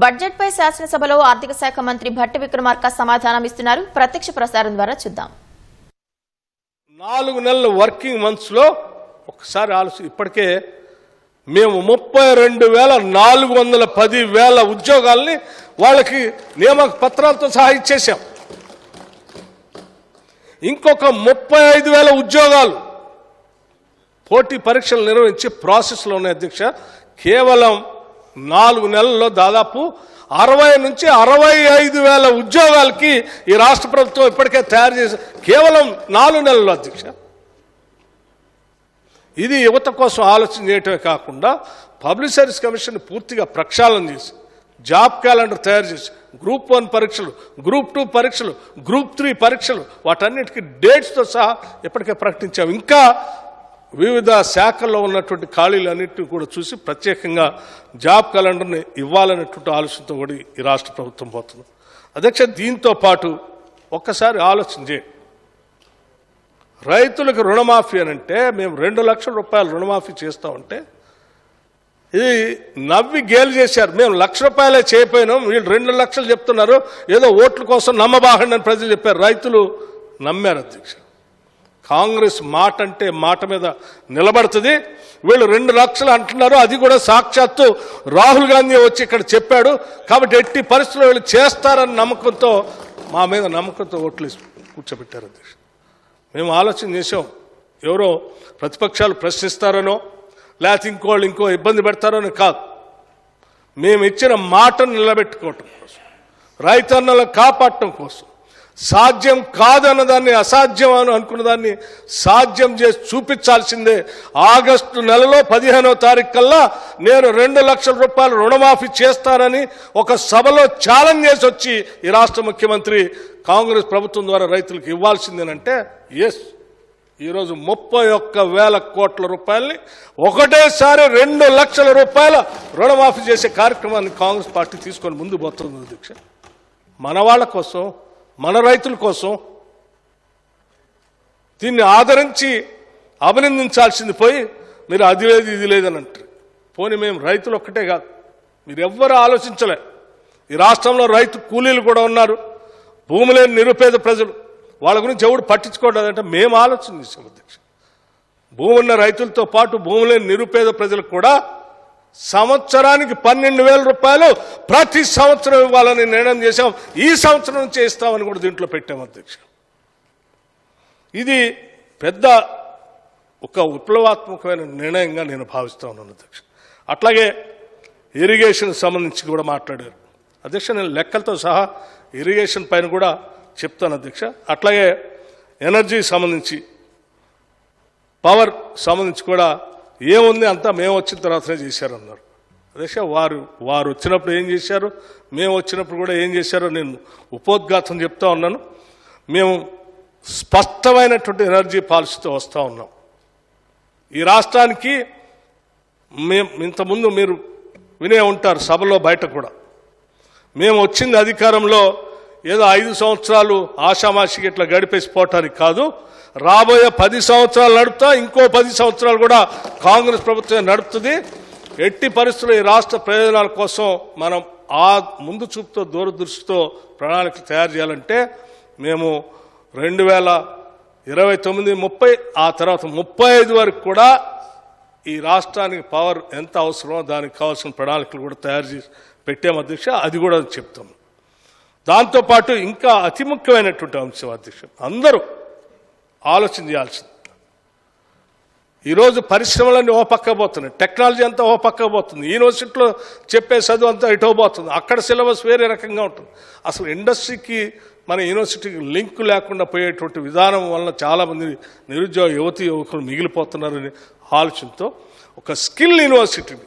Budget పై శాసనసభలో ఆర్థిక శాఖ మంత్రి భట్టి విక్రమార్క సమాధానం ఇస్తున్నారు. ప్రత్యక్ష ప్రసారం ద్వారా చూద్దాం. 4 నెలల వర్కింగ్ మంత్స్ లో ఒకసారి ఆలోచన ఇప్పటికే మేము 32,410,000 ఉద్యోగాల్ని వాళ్ళకి నియామక పత్రాలతో సహా ఇచ్చేసాం. ఇంకొక 35,000 ఉద్యోగాలు పోటీ పరీక్షలు నిర్వహించి ప్రాసెస్లో ఉన్నాయి అధ్యక్ష. కేవలం 4 నెలల్లో దాదాపు 60 నుంచి 65,000 ఉద్యోగాలకి ఈ రాష్ట్ర ప్రభుత్వం ఇప్పటికే తయారు చేసి కేవలం 4 నెలల్లో అధ్యక్ష. ఇది యువత కోసం ఆలోచన చేయటమే కాకుండా పబ్లిక్ సర్వీస్ కమిషన్ పూర్తిగా ప్రక్షాళన చేసి జాబ్ క్యాలెండర్ తయారు చేసి గ్రూప్ 1 పరీక్షలు, గ్రూప్ 2 పరీక్షలు, గ్రూప్ 3 పరీక్షలు వాటన్నిటికీ డేట్స్తో సహా ఇప్పటికే ప్రకటించాం. ఇంకా వివిధ శాఖల్లో ఉన్నటువంటి ఖాళీలన్నింటినీ కూడా చూసి ప్రత్యేకంగా జాబ్ క్యాలెండర్ని ఇవ్వాలనేటువంటి ఆలోచనతో కూడా ఈ రాష్ట్ర ప్రభుత్వం పోతుంది అధ్యక్ష. దీంతో పాటు ఒక్కసారి ఆలోచన చేయండి, రైతులకు రుణమాఫీ అని అంటే మేము 2 లక్షల రూపాయలు రుణమాఫీ చేస్తామంటే ఇది నవ్వి గేలు చేశారు. మేము 1 లక్ష రూపాయలే చేయపోయినాం, వీళ్ళు 2 లక్షలు చెప్తున్నారు, ఏదో ఓట్ల కోసం నమ్మబాగండి అని ప్రజలు చెప్పారు. రైతులు నమ్మారు అధ్యక్ష. కాంగ్రెస్ మాట అంటే మాట మీద నిలబడుతుంది. వీళ్ళు 2 లక్షలు అంటున్నారు, అది కూడా సాక్షాత్తు రాహుల్ గాంధీ వచ్చి ఇక్కడ చెప్పాడు. కాబట్టి ఎట్టి పరిస్థితుల్లో వీళ్ళు చేస్తారని నమ్మకంతో మా మీద నమ్మకంతో ఓట్లు కూర్చోబెట్టారు అధ్యక్ష. మేము ఆలోచన చేసాం, ఎవరో ప్రతిపక్షాలు ప్రశ్నిస్తారనో లేకపోతే ఇంకో ఇబ్బంది పెడతారని కాదు, మేము ఇచ్చిన మాటను నిలబెట్టుకోవటం కోసం, రైతన్నలను కాపాడటం కోసం, సాధ్యం కాదన్న దాన్ని అసాధ్యం అని అనుకున్న దాన్ని సాధ్యం చేసి చూపించాల్సిందే. ఆగస్టు నెలలో 15వ తారీఖు కల్లా నేను 2 లక్షల రూపాయలు రుణమాఫీ చేస్తానని ఒక సభలో ఛాలెంజ్ చేసి వచ్చి ఈ రాష్ట్ర ముఖ్యమంత్రి కాంగ్రెస్ ప్రభుత్వం ద్వారా రైతులకు ఇవ్వాల్సిందేనంటే ఎస్, ఈరోజు 31,000 కోట్ల రూపాయలని ఒకటేసారి 2 లక్షల రూపాయల రుణమాఫీ చేసే కార్యక్రమాన్ని కాంగ్రెస్ పార్టీ తీసుకొని ముందు పోతుంది అధ్యక్ష. మన వాళ్ళ కోసం, మన రైతుల కోసం దీన్ని ఆదరించి అభినందించాల్సింది పోయి మీరు అది లేదు ఇది లేదని అంటారు. పోనీ మేము రైతులు ఒక్కటే కాదు, మీరు ఎవ్వరూ ఆలోచించలే. ఈ రాష్ట్రంలో రైతు కూలీలు కూడా ఉన్నారు, భూమి లేని నిరుపేద ప్రజలు, వాళ్ళ గురించి ఎవడు పట్టించుకోవడంటే మేము ఆలోచన చేసాం అధ్యక్ష. భూమి ఉన్న రైతులతో పాటు భూమి లేని నిరుపేద ప్రజలకు కూడా సంవత్సరానికి 12,000 రూపాయలు ప్రతి సంవత్సరం ఇవ్వాలని నిర్ణయం చేశాం. ఈ సంవత్సరం నుంచి ఇస్తామని కూడా దీంట్లో పెట్టాం అధ్యక్ష. ఇది పెద్ద ఒక విప్లవాత్మకమైన నిర్ణయంగా నేను భావిస్తా ఉన్నాను అధ్యక్ష. అట్లాగే ఇరిగేషన్ సంబంధించి కూడా మాట్లాడారు అధ్యక్ష. నేను లెక్కలతో సహా ఇరిగేషన్ పైన కూడా చెప్తాను అధ్యక్ష. అట్లాగే ఎనర్జీ సంబంధించి, పవర్ సంబంధించి కూడా ఏముంది అంతా మేము వచ్చిన తర్వాతనే చేశారన్నారు అధ్యక్ష. వారు వచ్చినప్పుడు ఏం చేశారు, మేము వచ్చినప్పుడు కూడా ఏం చేశారో నేను ఉపోద్ఘాతం చెప్తా ఉన్నాను. మేము స్పష్టమైనటువంటి ఎనర్జీ పాలసీతో వస్తూ ఉన్నాం. ఈ రాష్ట్రానికి మేము ఇంతకుముందు మీరు వినే ఉంటారు సభలో బయట కూడా, మేము వచ్చింది అధికారంలో ఏదో 5 సంవత్సరాలు ఆషామాషికి ఇట్లా గడిపేసి పోవటానికి కాదు, రాబోయే 10 సంవత్సరాలు నడుపుతా, ఇంకో 10 సంవత్సరాలు కూడా కాంగ్రెస్ ప్రభుత్వం నడుపుతుంది. ఎట్టి పరిస్థితుల్లో ఈ రాష్ట్ర ప్రయోజనాల కోసం మనం ఆ ముందు చూపుతో దూరదృష్టితో ప్రణాళికలు తయారు చేయాలంటే మేము 2029, 30 ఆ తర్వాత 35 వరకు కూడా ఈ రాష్ట్రానికి పవర్ ఎంత అవసరమో దానికి కావాల్సిన ప్రణాళికలు కూడా తయారు చేసి పెట్టాము అధ్యక్ష. అది కూడా చెప్తాము. దాంతోపాటు ఇంకా అతి ముఖ్యమైనటువంటి అంశం అధ్యక్ష, అందరూ ఆలోచన చేయాల్సింది. ఈరోజు పరిశ్రమలన్నీ ఓ పక్క పోతున్నాయి, టెక్నాలజీ అంతా ఓ పక్క పోతుంది, యూనివర్సిటీలో చెప్పే చదువు అంతా ఇటో పోతుంది, అక్కడ సిలబస్ వేరే రకంగా ఉంటుంది. అసలు ఇండస్ట్రీకి మన యూనివర్సిటీకి లింక్ లేకుండా పోయేటువంటి విధానం వలన చాలామంది నిరుద్యోగ యువకులు మిగిలిపోతున్నారనే ఆలోచనతో ఒక స్కిల్ యూనివర్సిటీని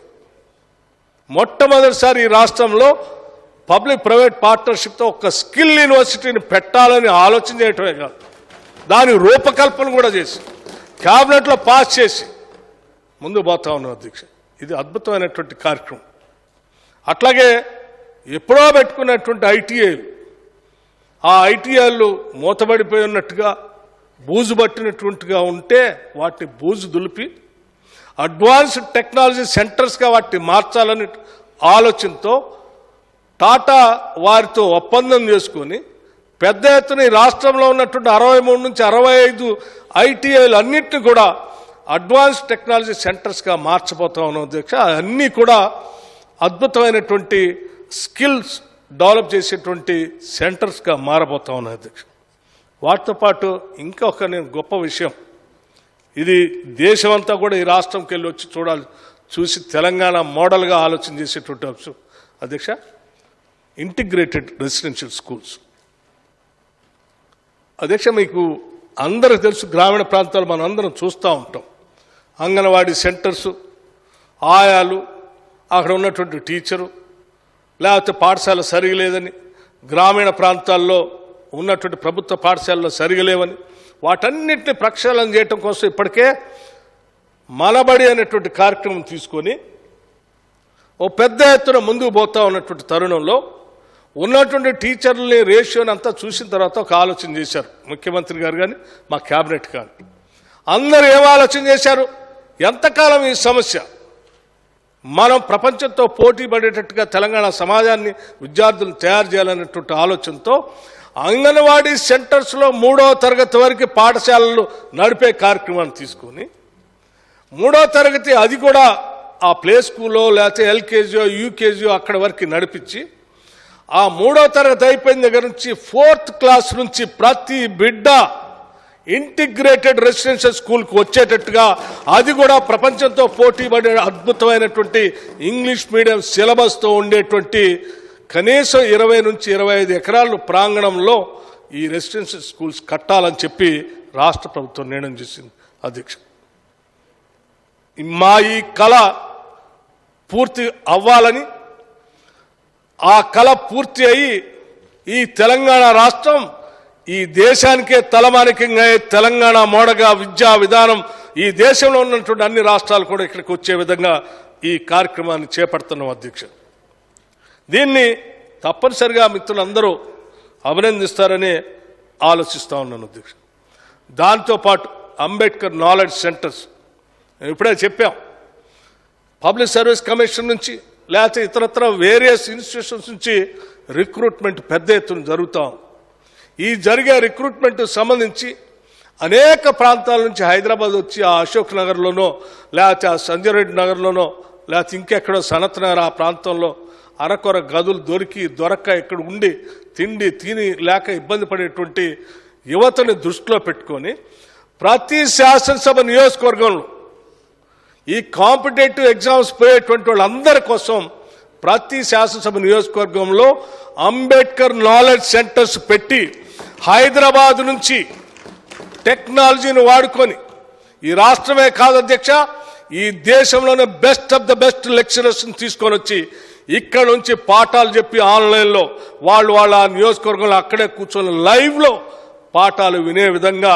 మొట్టమొదటిసారి ఈ రాష్ట్రంలో పబ్లిక్ ప్రైవేట్ పార్ట్నర్షిప్తో ఒక స్కిల్ యూనివర్సిటీని పెట్టాలని ఆలోచన చేయటమే కాదు, దాని రూపకల్పన కూడా చేసి క్యాబినెట్లో పాస్ చేసి ముందు పోతా ఉన్నాం అధ్యక్ష. ఇది అద్భుతమైనటువంటి కార్యక్రమం. అట్లాగే ఎప్పుడో పెట్టుకున్నటువంటి ఐటీఐలు, ఆ ఐటీఐలు మూతబడిపోయి ఉన్నట్టుగా బూజు పట్టినటువంటిగా ఉంటే వాటిని బూజు దులిపి అడ్వాన్స్డ్ టెక్నాలజీ సెంటర్స్గా వాటిని మార్చాలని ఆలోచనతో టాటా వారితో ఒప్పందం చేసుకొని పెద్ద ఎత్తున ఈ రాష్ట్రంలో ఉన్నటువంటి 63 నుంచి 65 ఐటీఐలు అన్నింటినీ కూడా అడ్వాన్స్ టెక్నాలజీ సెంటర్స్గా మార్చబోతా ఉన్నాం అధ్యక్ష. అన్నీ కూడా అద్భుతమైనటువంటి స్కిల్స్ డెవలప్ చేసేటువంటి సెంటర్స్గా మారబోతా ఉన్నాయి అధ్యక్ష. వాటితో పాటు ఇంకొక నేను గొప్ప విషయం, ఇది దేశమంతా కూడా ఈ రాష్ట్రంకి వెళ్ళి వచ్చి చూసి తెలంగాణ మోడల్గా ఆలోచన చేసేటువంటి అంశం అధ్యక్ష. ఇంటిగ్రేటెడ్ రెసిడెన్షియల్ స్కూల్స్ అధ్యక్ష. మీకు అందరికి తెలుసు, గ్రామీణ ప్రాంతాలు మనం అందరం చూస్తూ ఉంటాం. అంగన్వాడీ సెంటర్సు, ఆయాలు, అక్కడ ఉన్నటువంటి టీచరు, లేకపోతే పాఠశాల సరిగలేదని, గ్రామీణ ప్రాంతాల్లో ఉన్నటువంటి ప్రభుత్వ పాఠశాలలో సరిగలేవని, వాటన్నిటిని ప్రక్షాళన చేయటం కోసం ఇప్పటికే మనబడి అనేటువంటి కార్యక్రమం తీసుకొని ఓ పెద్ద ఎత్తున ముందుకు పోతా ఉన్నటువంటి తరుణంలో ఉన్నటువంటి టీచర్లని రేషియోని అంతా చూసిన తర్వాత ఒక ఆలోచన చేశారు ముఖ్యమంత్రి గారు కానీ మా క్యాబినెట్ కానీ. అందరూ ఏం ఆలోచన చేశారు, ఎంతకాలం ఈ సమస్య మనం ప్రపంచంతో పోటీ పడేటట్టుగా తెలంగాణ సమాజాన్ని విద్యార్థులను తయారు చేయాలనేటువంటి ఆలోచనతో అంగన్వాడీ సెంటర్స్లో 3వ తరగతి వరకు పాఠశాలలు నడిపే కార్యక్రమాన్ని తీసుకొని 3వ తరగతి అది కూడా ఆ ప్లే స్కూల్లో లేకపోతే ఎల్కేజీయో యూకేజీయో అక్కడ వరకు నడిపించి ఆ 3వ తరగతి అయిపోయిన దగ్గర నుంచి 4th క్లాస్ నుంచి ప్రతి బిడ్డ ఇంటిగ్రేటెడ్ రెసిడెన్షియల్ స్కూల్కి వచ్చేటట్టుగా, అది కూడా ప్రపంచంతో పోటీ పడే అద్భుతమైనటువంటి ఇంగ్లీష్ మీడియం సిలబస్తో ఉండేటువంటి కనీసం 20 నుంచి 25 ఎకరాలు ప్రాంగణంలో ఈ రెసిడెన్షియల్ స్కూల్స్ కట్టాలని చెప్పి రాష్ట్ర ప్రభుత్వం నిర్ణయం చేసింది అధ్యక్ష. మా ఈ కళ పూర్తి అవ్వాలని, ఆ కళ పూర్తి అయ్యి ఈ తెలంగాణ రాష్ట్రం ఈ దేశానికే తలమానికంగా తెలంగాణ మోడగా విద్యా విధానం ఈ దేశంలో ఉన్నటువంటి అన్ని రాష్ట్రాలు కూడా ఇక్కడికి వచ్చే విధంగా ఈ కార్యక్రమాన్ని చేపడుతున్నాం అధ్యక్ష. దీన్ని తప్పనిసరిగా మిత్రులందరూ అభినందిస్తారని ఆలోచిస్తూ ఉన్నాను అధ్యక్ష. దాంతోపాటు అంబేద్కర్ నాలెడ్జ్ సెంటర్స్ ఇప్పుడే చెప్పాం, పబ్లిక్ సర్వీస్ కమిషన్ నుంచి లేకపోతే ఇతరత్ర వేరియస్ ఇన్స్టిట్యూషన్స్ నుంచి రిక్రూట్మెంట్ పెద్ద ఎత్తున జరుగుతాం. ఈ జరిగే రిక్రూట్మెంట్ సంబంధించి అనేక ప్రాంతాల నుంచి హైదరాబాద్ వచ్చి ఆ అశోక్ నగర్లోనో లేకపోతే ఆ సంజయ్ రెడ్డి నగర్లోనో లేకపోతే ఇంకెక్కడో సనత్ నగర్ ఆ ప్రాంతంలో అరకొర గదులు దొరక్క ఇక్కడ ఉండి తిని లేక ఇబ్బంది పడేటువంటి యువతని దృష్టిలో పెట్టుకొని ప్రతి శాసనసభ నియోజకవర్గంలో ఈ కాంపిటేటివ్ ఎగ్జామ్స్ పోయేటువంటి వాళ్ళందరి కోసం ప్రతి శాసనసభ నియోజకవర్గంలో అంబేద్కర్ నాలెడ్జ్ సెంటర్స్ పెట్టి హైదరాబాద్ నుంచి టెక్నాలజీని వాడుకొని ఈ రాష్ట్రమే కాదు అధ్యక్ష, ఈ దేశంలోనే బెస్ట్ ఆఫ్ ద బెస్ట్ లెక్చరర్స్ని తీసుకొని వచ్చి ఇక్కడ నుంచి పాఠాలు చెప్పి ఆన్లైన్లో వాళ్ళ నియోజకవర్గంలో అక్కడే కూర్చొని లైవ్లో పాఠాలు వినే విధంగా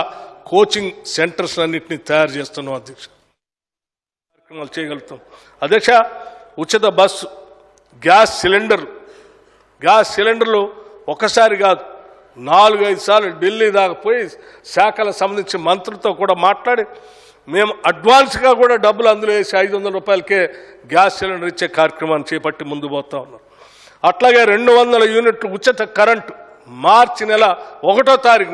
కోచింగ్ సెంటర్స్ అన్నింటినీ తయారు చేస్తున్నాం అధ్యక్ష. కార్యక్రమాలు చేయగలుగుతాం అధ్యక్ష. ఉచిత బస్సు, గ్యాస్ సిలిండర్లు ఒకసారి కాదు 4-5 సార్లు ఢిల్లీ దాకా పోయి శాఖలకు సంబంధించి మంత్రులతో కూడా మాట్లాడి మేము అడ్వాన్స్గా కూడా డబ్బులు అందులో వేసి 500 రూపాయలకే గ్యాస్ సిలిండర్ ఇచ్చే కార్యక్రమాన్ని చేపట్టి ముందు పోతా ఉన్నాం. అట్లాగే 200 యూనిట్లు ఉచిత కరెంటు మార్చి నెల 1వ తారీఖు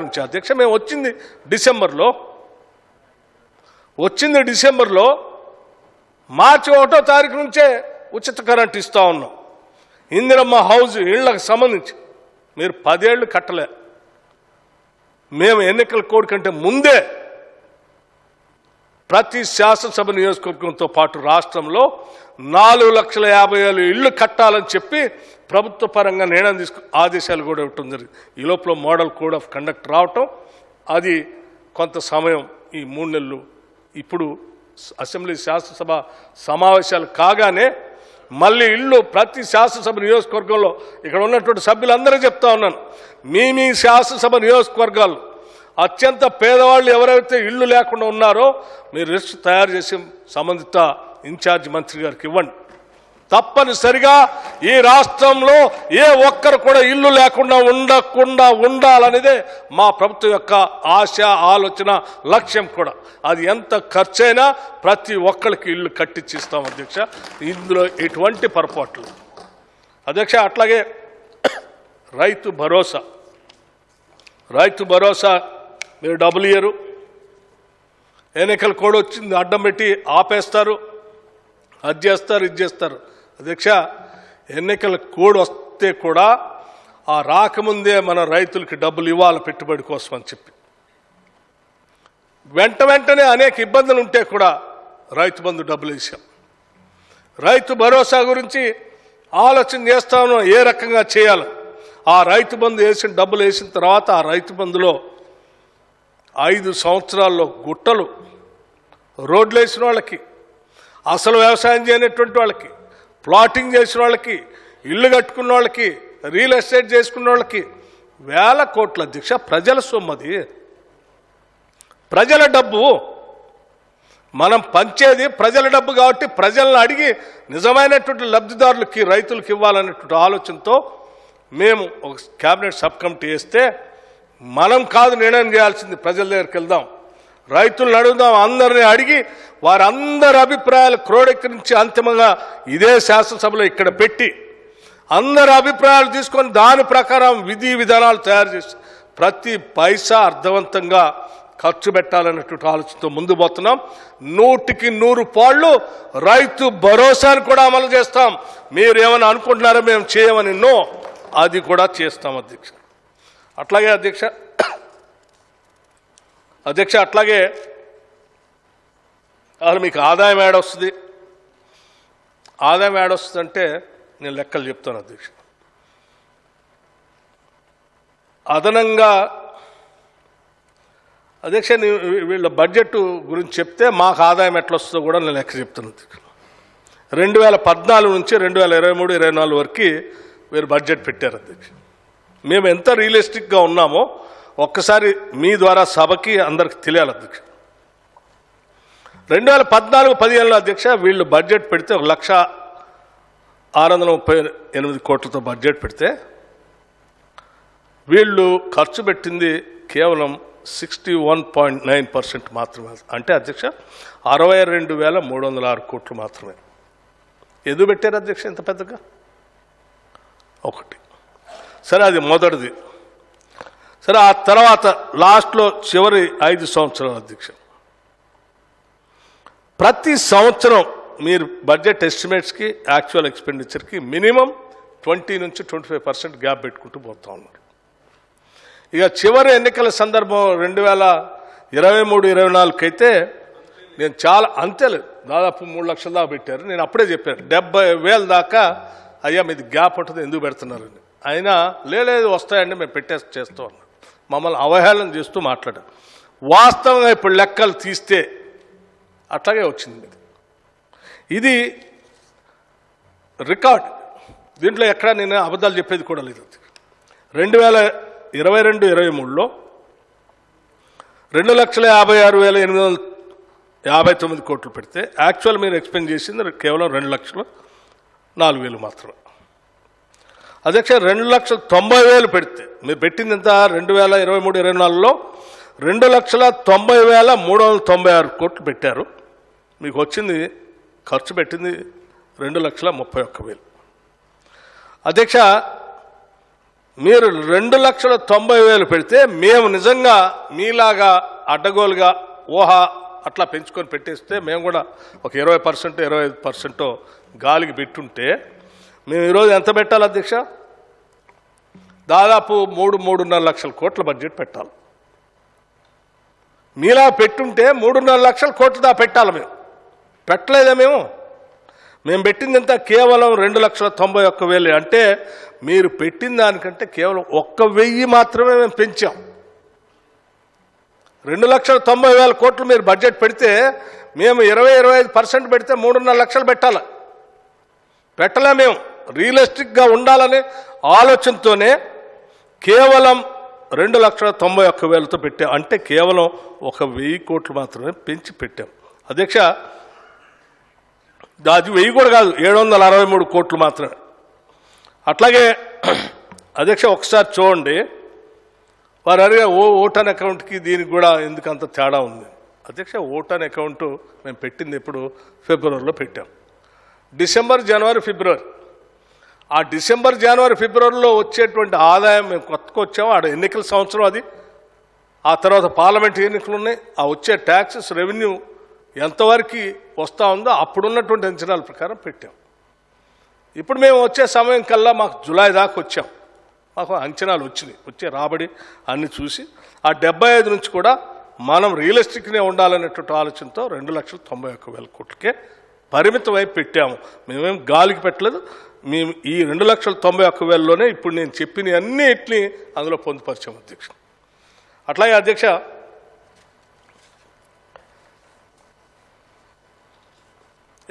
నుంచి అధ్యక్ష. మేము వచ్చింది డిసెంబర్లో మార్చి 1వ తారీఖు నుంచే ఉచిత కరెంటు ఇస్తూ ఉన్నాం. ఇందిరమ్మ హౌస్ ఇళ్లకు సంబంధించి మీరు 10 ఏళ్ళు కట్టలే, మేము ఎన్నికల కోడ్ కంటే ముందే ప్రతి శాసనసభ నియోజకవర్గంతో పాటు రాష్ట్రంలో 4,50,000 ఇళ్లు కట్టాలని చెప్పి ప్రభుత్వ పరంగా నిర్ణయం ఆదేశాలు కూడా ఇవ్వటం జరిగింది. ఈ లోపల మోడల్ కోడ్ ఆఫ్ కండక్ట్ రావటం, అది కొంత సమయం ఈ 3 నెలలు ఇప్పుడు అసెంబ్లీ శాసనసభ సమావేశాలు కాగానే మళ్ళీ ఇళ్ళు ప్రతి శాసనసభ నియోజకవర్గంలో ఇక్కడ ఉన్నటువంటి సభ్యులందరూ చెప్తా ఉన్నాను, మీ శాసనసభ నియోజకవర్గాలు అత్యంత పేదవాళ్ళు ఎవరైతే ఇళ్ళు లేకుండా ఉన్నారో మీరు లిస్ట్ తయారు చేసి సంబంధిత ఇన్ఛార్జ్ మంత్రి గారికి ఇవ్వండి. తప్పనిసరిగా ఈ రాష్ట్రంలో ఏ ఒక్కరు కూడా ఇల్లు లేకుండా ఉండాలనేదే మా ప్రభుత్వం యొక్క ఆశ, ఆలోచన, లక్ష్యం కూడా. అది ఎంత ఖర్చైనా ప్రతి ఒక్కరికి ఇల్లు కట్టించిస్తాం అధ్యక్ష. ఇందులో ఎటువంటి పొరపాట్లు అధ్యక్ష. అట్లాగే రైతు భరోసా మీరు డబ్బులు ఇయ్యరు, ఎన్నికల కోడ్ వచ్చింది అడ్డం పెట్టి ఆపేస్తారు, అది చేస్తారు, ఇది చేస్తారు. అధ్యక్ష, ఎన్నికల కోడ్ వస్తే కూడా ఆ రాకముందే మన రైతులకి డబ్బులు ఇవ్వాలి పెట్టుబడి కోసం అని చెప్పి వెంటనే అనేక ఇబ్బందులు ఉంటే కూడా రైతు బంధు డబ్బులు వేసాం. రైతు భరోసా గురించి ఆలోచన చేస్తాను ఏ రకంగా చేయాలి. ఆ రైతు బంధు డబ్బులు వేసిన తర్వాత ఆ రైతు బంధులో 5 సంవత్సరాల్లో గుట్టలు రోడ్లు వేసిన వాళ్ళకి, అసలు వ్యవసాయం చేయనటువంటి వాళ్ళకి, ప్లాటింగ్ చేసిన వాళ్ళకి, ఇల్లు కట్టుకున్న వాళ్ళకి, రియల్ ఎస్టేట్ చేసుకున్న వాళ్ళకి వేల కోట్ల అధ్యక్ష. ప్రజల సొమ్మది, ప్రజల డబ్బు. మనం పంచేది ప్రజల డబ్బు కాబట్టి ప్రజలను అడిగి నిజమైనటువంటి లబ్ధిదారులకి, రైతులకు ఇవ్వాలనేటువంటి ఆలోచనతో మేము ఒక క్యాబినెట్ సబ్ కమిటీ వేస్తే, మనం కాదు నిర్ణయం చేయాల్సింది, ప్రజల దగ్గరికి వెళ్దాం, రైతులను అడుగుదాం, అందరినీ అడిగి వారందరి అభిప్రాయాలు క్రోడీకరించి అంతిమంగా ఇదే శాసనసభలో ఇక్కడ పెట్టి అందరి అభిప్రాయాలు తీసుకొని దాని ప్రకారం విధి విధానాలు తయారు చేసి ప్రతి పైసా అర్థవంతంగా ఖర్చు పెట్టాలన్నటువంటి ఆలోచనతో ముందు పోతున్నాం. 100కి 100 పాళ్ళు రైతు భరోసాను కూడా అమలు చేస్తాం. మీరు ఏమైనా అనుకుంటున్నారో మేము చేయమని అది కూడా చేస్తాం అధ్యక్ష. అట్లాగే అధ్యక్ష అట్లాగే అసలు మీకు ఆదాయం ఏడొస్తుంది, ఆదాయం ఏడొస్తుందంటే నేను లెక్కలు చెప్తాను అధ్యక్ష. అదనంగా అధ్యక్ష వీళ్ళ బడ్జెట్ గురించి చెప్తే మాకు ఆదాయం ఎట్లా వస్తుందో కూడా నేను లెక్క చెప్తాను అధ్యక్ష. 2014 నుంచి 2023-24 వరకు వీరు బడ్జెట్ పెట్టారు అధ్యక్ష. మేము ఎంత రియలిస్టిక్గా ఉన్నామో ఒక్కసారి మీ ద్వారా సభకి అందరికి తెలియాలి అధ్యక్ష. 2014-15లో అధ్యక్ష వీళ్ళు బడ్జెట్ పెడితే 1,638 కోట్లతో బడ్జెట్ పెడితే వీళ్ళు ఖర్చు పెట్టింది కేవలం 61.9% మాత్రమే. అంటే అధ్యక్ష 62,306 కోట్లు మాత్రమే. ఎందుకు పెట్టారు అధ్యక్ష ఇంత పెద్దగా? ఒకటి సరే, అది మొదటిది. సరే, ఆ తర్వాత లాస్ట్లో చివరి 5 సంవత్సరాలు అధ్యక్ష ప్రతి సంవత్సరం మీరు బడ్జెట్ ఎస్టిమేట్స్కి యాక్చువల్ ఎక్స్పెండిచర్కి మినిమం 20 నుంచి 25% గ్యాప్ పెట్టుకుంటూ పోతూ ఉన్నారు. ఇక చివరి ఎన్నికల సందర్భం 2023-24 అయితే నేను చాలా అంతేలేదు, దాదాపు 3 లక్షల దాకా పెట్టారు. నేను అప్పుడే చెప్పాను 70,000 దాకా అయ్యా మీది గ్యాప్ ఉంటుంది, ఎందుకు పెడుతున్నారని. అయినా లేదు వస్తాయండి మేము చేస్తూ ఉన్నాం. మమ్మల్ని అవహేళన చేస్తూ మాట్లాడారు. వాస్తవంగా ఇప్పుడు లెక్కలు తీస్తే అట్లాగే వచ్చింది. ఇది రికార్డ్, దీంట్లో ఎక్కడ నేను అబద్ధాలు చెప్పేది కూడా లేదు. 2022-23లో 2,56,859 కోట్లు పెడితే యాక్చువల్ మీరు ఎక్స్పెండ్ చేసింది కేవలం 2,04,000 మాత్రమే. అధ్యక్ష 2,90,000 పెడితే మీరు పెట్టింది ఎంత? 2023-24లో 2,90,396 కోట్లు పెట్టారు. మీకు వచ్చింది ఖర్చు పెట్టింది 2,31,000. అధ్యక్ష మీరు 2,90,000 పెడితే మేము నిజంగా మీలాగా అడ్డగోలుగా అట్లా పెంచుకొని పెట్టేస్తే మేము కూడా ఒక 20% 25% గాలికి పెట్టుంటే మేము ఈరోజు ఎంత పెట్టాలి అధ్యక్ష? దాదాపు 3-3.5 లక్షల కోట్ల బడ్జెట్ పెట్టాలి. మీలా పెట్టుంటే 3.5 లక్షల కోట్ల దా పెట్టాలి. మేము పెట్టలేదా? మేము పెట్టింది ఎంత? కేవలం 2,91,000. అంటే మీరు పెట్టిన దానికంటే కేవలం 1,000 మాత్రమే మేము పెంచాం. 2,90,000 కోట్లు మీరు బడ్జెట్ పెడితే మేము 20-25% పెడితే 3.5 లక్షలు పెట్టాలి. పెట్టలే. మేము రియలిస్టిక్గా ఉండాలనే ఆలోచనతోనే కేవలం 2,91,000తో పెట్టాం. అంటే కేవలం 1,000 కోట్లు మాత్రమే పెంచి పెట్టాం. అధ్యక్ష అది 1000 కూడా కాదు, 763 కోట్లు మాత్రమే. అట్లాగే అధ్యక్ష ఒకసారి చూడండి, వారు అడిగే ఓటాన్ అకౌంట్కి దీనికి కూడా ఎందుకు అంత తేడా ఉంది. అధ్యక్ష ఓటాన్ అకౌంట్ మేము పెట్టింది ఎప్పుడు ఫిబ్రవరిలో పెట్టాం. డిసెంబర్, జనవరి, ఫిబ్రవరి, ఆ డిసెంబర్, జనవరి, ఫిబ్రవరిలో వచ్చేటువంటి ఆదాయం మేము కొత్తగా వచ్చాము. ఆడ ఎన్నికల సంవత్సరం అది, ఆ తర్వాత పార్లమెంట్ ఎన్నికలు ఉన్నాయి. ఆ వచ్చే ట్యాక్సెస్ రెవెన్యూ ఎంతవరకు వస్తూ ఉందో అప్పుడున్నటువంటి అంచనాల ప్రకారం పెట్టాం. ఇప్పుడు మేము వచ్చే సమయం కల్లా మాకు జూలై దాకా వచ్చాం, మాకు అంచనాలు వచ్చినాయి, వచ్చే రాబడి అన్ని చూసి ఆ 75 నుంచి కూడా మనం రియలిస్టిక్నే ఉండాలనేటువంటి ఆలోచనతో 2,91,000 కోట్లకే పరిమితం అయి పెట్టాము. మేమేం గాలికి పెట్టలేదు. మేము ఈ 2,91,000లోనే ఇప్పుడు నేను చెప్పిన అన్నిటిని అందులో పొందుపరిచాము అధ్యక్ష. అట్లాగే అధ్యక్ష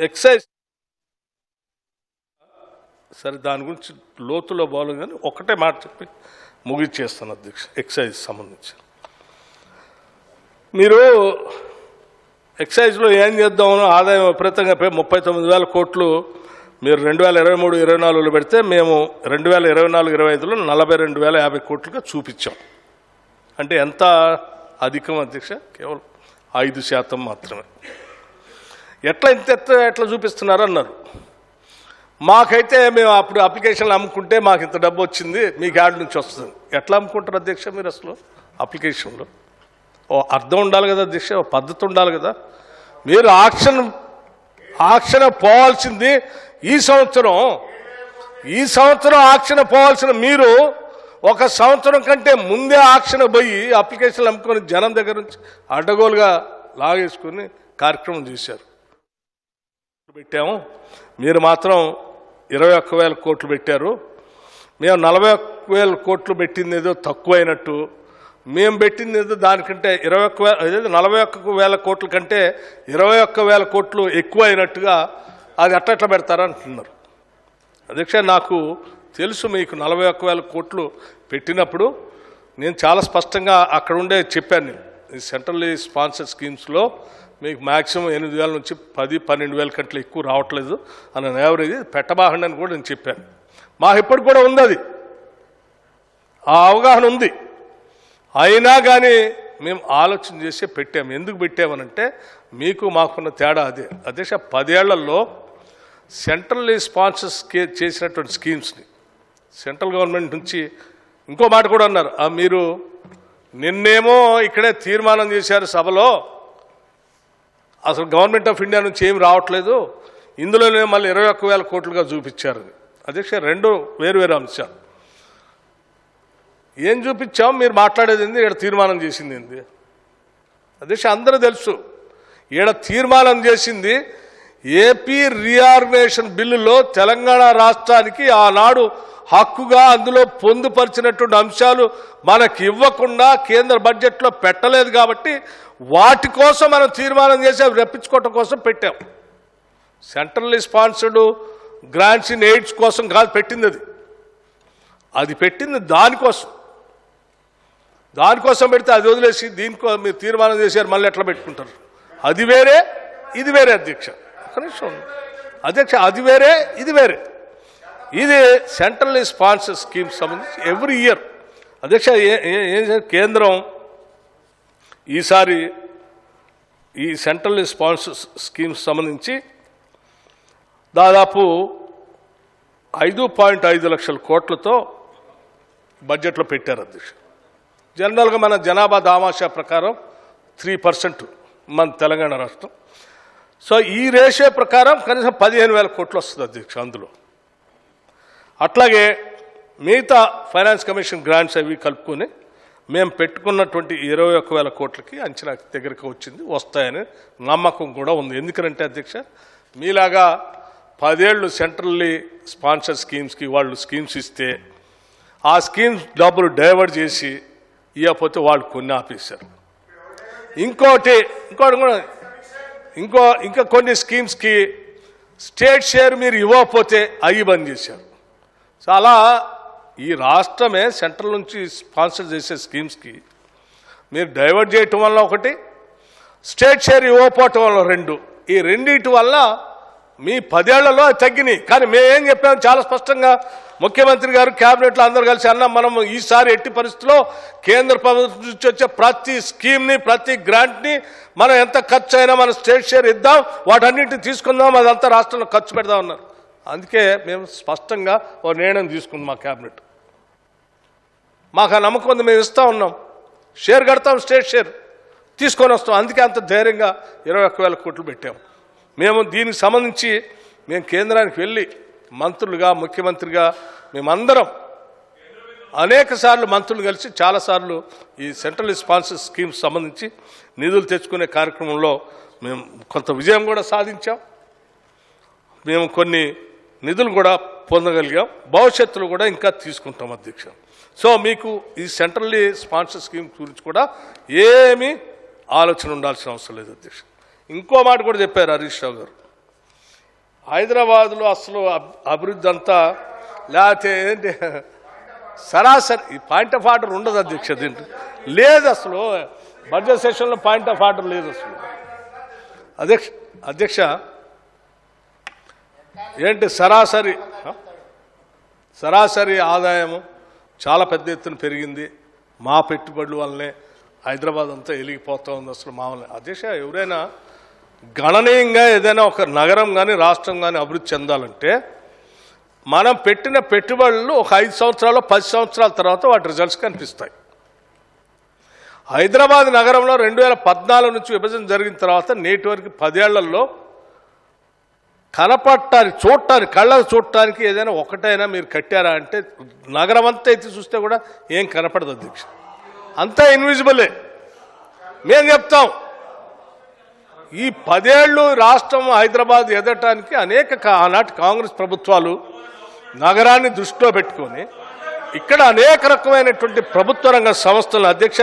ఎక్సైజ్, సరే దాని గురించి లోతులో బాగు కానీ ఒకటే మాట చెప్పి ముగిచ్చేస్తాను అధ్యక్ష. ఎక్సైజ్ సంబంధించి మీరు ఎక్సైజ్లో ఏం చేద్దామని ఆదాయం విపరీతంగా 39,000 కోట్లు మీరు 2023-24లో పెడితే మేము 2024-25లో 42,050 కోట్లుగా చూపించాం. అంటే ఎంత అధికం అధ్యక్ష? కేవలం 5% మాత్రమే. ఎట్లా చూపిస్తున్నారు అన్నారు. మాకైతే మేము అప్పుడు అప్లికేషన్లు అమ్ముకుంటే మాకు ఇంత డబ్బు వచ్చింది, మీకు యాడ్ నుంచి వస్తుంది. ఎట్లా అమ్ముకుంటారు అధ్యక్ష మీరు అసలు అప్లికేషన్లో? ఓ అర్థం ఉండాలి కదా అధ్యక్ష, ఓ పద్ధతి ఉండాలి కదా. మీరు ఆక్షన్ పోవాల్సింది ఈ సంవత్సరం ఆక్షన్ పోవాల్సిన మీరు 1 సంవత్సరం కంటే ముందే ఆక్షన్ పోయి అప్లికేషన్లు అమ్ముకొని జనం దగ్గర నుంచి అడ్డగోలుగా లాగేసుకుని కార్యక్రమం చేశారు. పెట్టాము, మీరు మాత్రం 21,000 కోట్లు పెట్టారు. మేము 41,000 కోట్లు పెట్టింది ఏదో తక్కువైనట్టు, మేము పెట్టింది ఏదో దానికంటే 41,000 కోట్ల కంటే 21,000 కోట్లు ఎక్కువ అయినట్టుగా అది అట్లా పెడతారా అంటున్నారు. అధ్యక్ష నాకు తెలుసు, మీకు 41,000 కోట్లు పెట్టినప్పుడు నేను చాలా స్పష్టంగా అక్కడ ఉండే చెప్పాను. నేను ఈ సెంట్రల్లీ స్పాన్సర్ స్కీమ్స్లో మీకు మ్యాక్సిమం 8,000 నుంచి 10-12,000 కంటే ఎక్కువ రావట్లేదు అన్న యావరేజ్ పెట్టబాకండి అని కూడా నేను చెప్పాను. మాకు ఇప్పటికి కూడా ఉంది, అది ఆ అవగాహన ఉంది. అయినా కానీ మేము ఆలోచన చేసి పెట్టాము. ఎందుకు పెట్టామనంటే మీకు మాకున్న తేడా అదే అధ్యక్ష. 10 ఏళ్లలో సెంట్రల్లీ స్పాన్సర్స్ చేసినటువంటి స్కీమ్స్ని సెంట్రల్ గవర్నమెంట్ నుంచి ఇంకో మాట కూడా అన్నారు. మీరు నిన్నేమో ఇక్కడే తీర్మానం చేశారు సభలో, అసలు గవర్నమెంట్ ఆఫ్ ఇండియా నుంచి ఏమి రావట్లేదు, ఇందులోనే మళ్ళీ 21,000 కోట్లుగా చూపించారు. అధ్యక్ష 2 వేరు అంశాలు. ఏం చూపించాం, మీరు మాట్లాడేది ఏంది, ఇక్కడ తీర్మానం చేసింది ఏంది? అధ్యక్ష అందరూ తెలుసు, ఈడ తీర్మానం చేసింది ఏపీ రీఆర్గనైజేషన్ బిల్లులో తెలంగాణ రాష్ట్రానికి ఆనాడు హక్కుగా అందులో పొందుపరిచినటువంటి అంశాలు మనకి ఇవ్వకుండా కేంద్ర బడ్జెట్లో పెట్టలేదు కాబట్టి వాటి కోసం మనం తీర్మానం చేసి అవి రప్పించుకోవటం కోసం పెట్టాం. Centrally sponsored grants in AIDS కోసం కాదు పెట్టింది, అది పెట్టింది దానికోసం పెడితే అది వదిలేసి దీనికో మీరు తీర్మానం చేశారు మళ్ళీ ఎట్లా పెట్టుకుంటారు? అది వేరే ఇది వేరే అధ్యక్ష. అధ్యక్ష అది వేరే ఇది వేరే. ఇది సెంట్రల్లీ స్పాన్సర్ స్కీమ్స్ సంబంధించి ఎవ్రీ ఇయర్ అధ్యక్ష కేంద్రం ఈసారి ఈ సెంట్రల్లీ స్పాన్సర్ స్కీమ్స్ సంబంధించి దాదాపు 5.5 లక్షల కోట్లతో బడ్జెట్లో పెట్టారు అధ్యక్ష. జనరల్గా మన జనాభా దామాషా ప్రకారం 3% మన తెలంగాణ రాష్ట్రం. సో ఈ రేషియో ప్రకారం కనీసం 15,000 కోట్లు వస్తుంది అధ్యక్ష అందులో. అట్లాగే మిగతా ఫైనాన్స్ కమిషన్ గ్రాంట్స్ అవి కలుపుకొని మేము పెట్టుకున్నటువంటి 21,000 కోట్లకి అంచనా దగ్గరికి వచ్చింది, వస్తాయని నమ్మకం కూడా ఉంది. ఎందుకంటే అధ్యక్ష మీలాగా 10 ఏళ్ళు సెంట్రల్లీ స్పాన్సర్ స్కీమ్స్కి వాళ్ళు స్కీమ్స్ ఇస్తే ఆ స్కీమ్స్ డబ్బులు డైవర్ట్ చేసి ఇవ్వకపోతే వాళ్ళు కొన్ని ఆపేశారు. ఇంకా కొన్ని స్కీమ్స్కి స్టేట్ షేర్ మీరు ఇవ్వకపోతే అవి బంద్ చేశారు. సో అలా ఈ రాష్ట్రమే సెంట్రల్ నుంచి స్పాన్సర్ చేసే స్కీమ్స్కి మీరు డైవర్ట్ చేయటం వల్ల ఒకటి, స్టేట్ షేర్ ఇవ్వకపోవటం వల్ల 2, ఈ రెండింటి వల్ల మీ 10 ఏళ్లలో తగ్గినాయి. కానీ మేమేం చెప్పాము చాలా స్పష్టంగా, ముఖ్యమంత్రి గారు క్యాబినెట్లో అందరూ కలిసి అన్నాం, మనం ఈసారి ఎట్టి పరిస్థితుల్లో కేంద్ర ప్రభుత్వం నుంచి వచ్చే ప్రతి స్కీమ్ని, ప్రతి గ్రాంట్ని మనం ఎంత ఖర్చు అయినా మన స్టేట్ షేర్ ఇద్దాం, వాటన్నింటిని తీసుకుందాం, అదంతా రాష్ట్రంలో ఖర్చు పెడదాం అన్నారు. అందుకే మేము స్పష్టంగా ఓ నిర్ణయం తీసుకుంది మా క్యాబినెట్. మాకు ఆ నమ్మకం ఉంది, మేము ఇస్తూ ఉన్నాం, షేర్ కడతాం, స్టేట్ షేర్ తీసుకొని వస్తాం. అందుకే అంత ధైర్యంగా 21,000 కోట్లు పెట్టాము. మేము దీనికి సంబంధించి మేము కేంద్రానికి వెళ్ళి మంత్రులుగా, ముఖ్యమంత్రిగా మేమందరం అనేక సార్లు మంత్రులు కలిసి చాలాసార్లు ఈ సెంట్రల్ స్పాన్సర్ స్కీమ్స్ సంబంధించి నిధులు తెచ్చుకునే కార్యక్రమంలో మేము కొంత విజయం కూడా సాధించాం. మేము కొన్ని నిధులు కూడా పొందగలిగాం, భవిష్యత్తులో కూడా ఇంకా తీసుకుంటాం అధ్యక్ష. సో మీకు ఈ సెంట్రల్లీ స్పాన్సర్ స్కీమ్ గురించి కూడా ఏమీ ఆలోచన ఉండాల్సిన అవసరం లేదు అధ్యక్ష. ఇంకో మాట కూడా చెప్పారు హరీష్ రావు గారు, హైదరాబాద్లో అసలు అభివృద్ధి అంతా లేకపోతే ఏంటి సరాసరి ఈ పాయింట్ ఆఫ్ ఆర్డర్ ఉండదు అధ్యక్ష. దీంట్లో లేదు, అసలు బడ్జెట్ సెషన్లో పాయింట్ ఆఫ్ ఆర్డర్ లేదు అసలు అధ్యక్ష. ఏంటి సరాసరి ఆదాయము చాలా పెద్ద ఎత్తున పెరిగింది. మా పెట్టుబడుల వల్లనే హైదరాబాద్ అంతా వెలిగిపోతూ ఉంది అసలు మామూలు. అధ్యక్ష, ఎవరైనా గణనీయంగా ఏదైనా ఒక నగరం కానీ రాష్ట్రం కానీ అభివృద్ధి చెందాలంటే మనం పెట్టిన పెట్టుబడులు ఒక 5 సంవత్సరాలు 10 సంవత్సరాల తర్వాత వాటి రిజల్ట్స్ కనిపిస్తాయి. హైదరాబాద్ నగరంలో 2014 నుంచి విభజన జరిగిన తర్వాత నేటి వరకు 10 ఏళ్లలో కనపడటానికి, చూడటానికి, కళ్ళకు చూడటానికి ఏదైనా ఒకటైనా మీరు కట్టారా అంటే నగరం అంతా ఎత్తి చూస్తే కూడా ఏం కనపడదు అధ్యక్ష, అంతా ఇన్విజిబులే. మేము చెప్తాం, ఈ 10 ఏళ్ళు రాష్ట్రం హైదరాబాద్ ఎదగటానికి ఆనాటి కాంగ్రెస్ ప్రభుత్వాలు నగరాన్ని దృష్టిలో పెట్టుకొని ఇక్కడ అనేక రకమైనటువంటి ప్రభుత్వ రంగ సంస్థలను అధ్యక్ష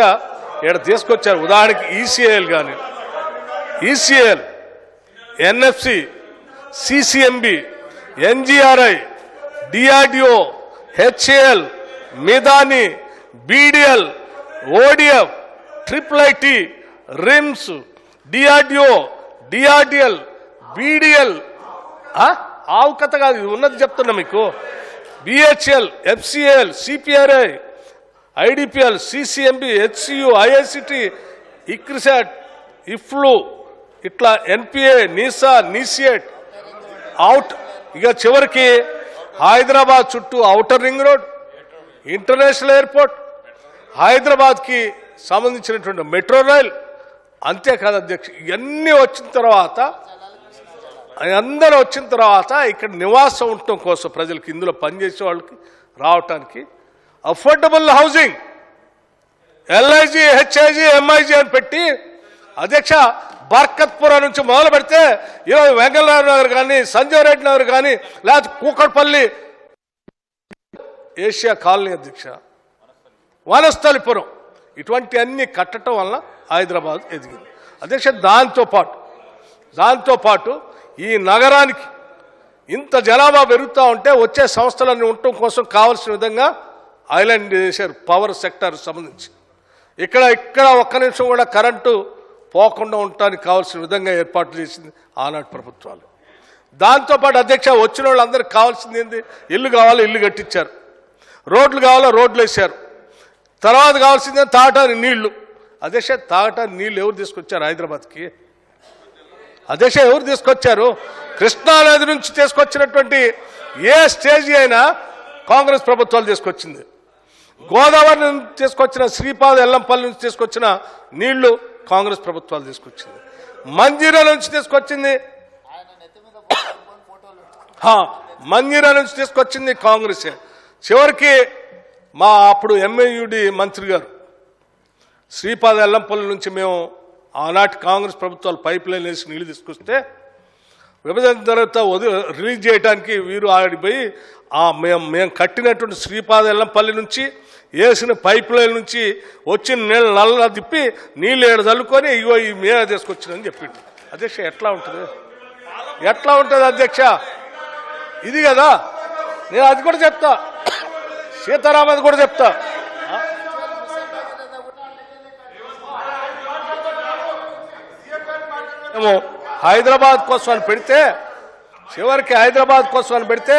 ఇక్కడ తీసుకొచ్చారు. ఉదాహరణకి ఈసీఐఎల్ కానీ, ECL, NFC, CCMB, NGRI, DRDO, HAL, Midhani, BDL, ODF, triple IT, RIMS, DRDO, DRDL, BDL, ఆవు కథ కాదు ఇది, ఉన్నది చెప్తున్నా మీకు. BHEL, FCL, CPRI, IDPL, CCMB, HCU, IICT, ICRISAT, EFLU, ఇట్లా ఎన్పిఏ, నీసా, నీసియేట్, ఇక చివరికి హైదరాబాద్ చుట్టూ outer ring road, international airport, హైదరాబాద్కి సంబంధించినటువంటి మెట్రో రైల్. అంతేకాదు అధ్యక్ష, ఇవన్నీ వచ్చిన తర్వాత అందరూ వచ్చిన తర్వాత ఇక్కడ నివాసం ఉండటం కోసం ప్రజలకి, ఇందులో పనిచేసే వాళ్ళకి రావటానికి affordable housing, LIG, HIG, MIG అని పెట్టి అధ్యక్ష బర్కత్పుర నుంచి మొదలు పెడితే ఈరోజు వెంగళరావు నగర్ కానీ, సంజయ్ రెడ్డి నగర్ కానీ, లేకపోతే కూకట్పల్లి, ఏషియా కాలనీ అధ్యక్ష, వనస్థలిపురం, ఇటువంటి అన్ని కట్టడం వలన హైదరాబాద్ ఎదిగింది అధ్యక్ష. దాంతోపాటు ఈ నగరానికి ఇంత జనాభా పెరుగుతూ ఉంటే వచ్చే సంస్థలన్నీ ఉండటం కోసం కావాల్సిన విధంగా ఐలాండ్ చేశారు పవర్ సెక్టర్ సంబంధించి. ఇక్కడ ఒక్క నిమిషం కూడా కరెంటు పోకుండా ఉండటానికి కావాల్సిన విధంగా ఏర్పాట్లు చేసింది ఆనాటి ప్రభుత్వాలు. దాంతోపాటు అధ్యక్ష వచ్చిన వాళ్ళందరికీ కావాల్సింది ఏంది? ఇల్లు కావాలి, ఇల్లు కట్టించారు. రోడ్లు కావాలా, రోడ్లు వేశారు. తర్వాత కావాల్సిందే తాగటానికి నీళ్లు. అధ్యక్ష తాగటానికి నీళ్లు ఎవరు తీసుకొచ్చారు హైదరాబాద్కి? అధ్యక్ష ఎవరు తీసుకొచ్చారు? కృష్ణానది నుంచి తీసుకొచ్చినటువంటి ఏ స్టేజ్ అయినా కాంగ్రెస్ ప్రభుత్వాలు తీసుకొచ్చింది. గోదావరి నుంచి తీసుకొచ్చిన, శ్రీపాద ఎల్లంపల్లి నుంచి తీసుకొచ్చిన నీళ్లు కాంగ్రెస్ ప్రభుత్వాలు తీసుకొచ్చింది. మంజీరా నుంచి తీసుకొచ్చింది, మంజీరా నుంచి తీసుకొచ్చింది కాంగ్రెసే. చివరికి మా అప్పుడు ఎంఏయుడి మంత్రి గారు శ్రీపాద ఎల్లంపల్లి నుంచి మేము ఆనాటి కాంగ్రెస్ ప్రభుత్వాలు పైప్ లైన్ వేసి నీళ్లు తీసుకొస్తే విభజన తర్వాత రిలీజ్ చేయడానికి వీరు ఆడిపోయి మేము కట్టినటువంటి శ్రీపాద ఎల్లంపల్లి నుంచి వేసిన పైప్ లైన్ నుంచి వచ్చిన నీళ్ళు నల్ల తిప్పి నీళ్ళు ఏడు చల్లుకొని ఇగో ఈ మేమే తీసుకొచ్చిందని చెప్పిండు. అధ్యక్ష ఎట్లా ఉంటుంది అధ్యక్ష? ఇది కదా, నేను అది కూడా చెప్తా, సీతారాం అది కూడా చెప్తా. మేము హైదరాబాద్ కోసం అని పెడితే చివరికి హైదరాబాద్ కోసం అని పెడితే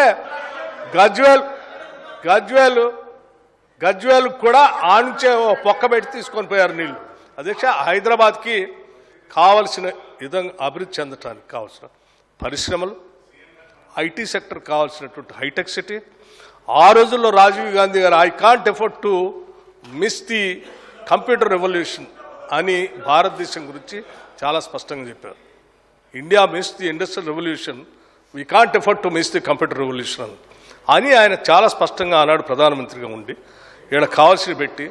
గజ్వేల్ కూడా ఆనుంచే పొక్క పెట్టి తీసుకొని పోయారు నీళ్లు. అధ్యక్ష, హైదరాబాద్కి కావలసిన విధంగా అభివృద్ధి చెందడానికి కావాల్సిన పరిశ్రమలు, ఐటీ సెక్టర్ కావాల్సినటువంటి హైటెక్ సిటీ. ఆ రోజుల్లో రాజీవ్ గాంధీ గారు I can't afford to miss the computer revolution అని భారతదేశం గురించి చాలా స్పష్టంగా చెప్పారు. India miss the industrial revolution, we can't afford to miss the computer revolution అని ఆయన చాలా స్పష్టంగా ఆనాడు ప్రధానమంత్రిగా ఉండి ఇక్కడ కావాల్సి పెట్టి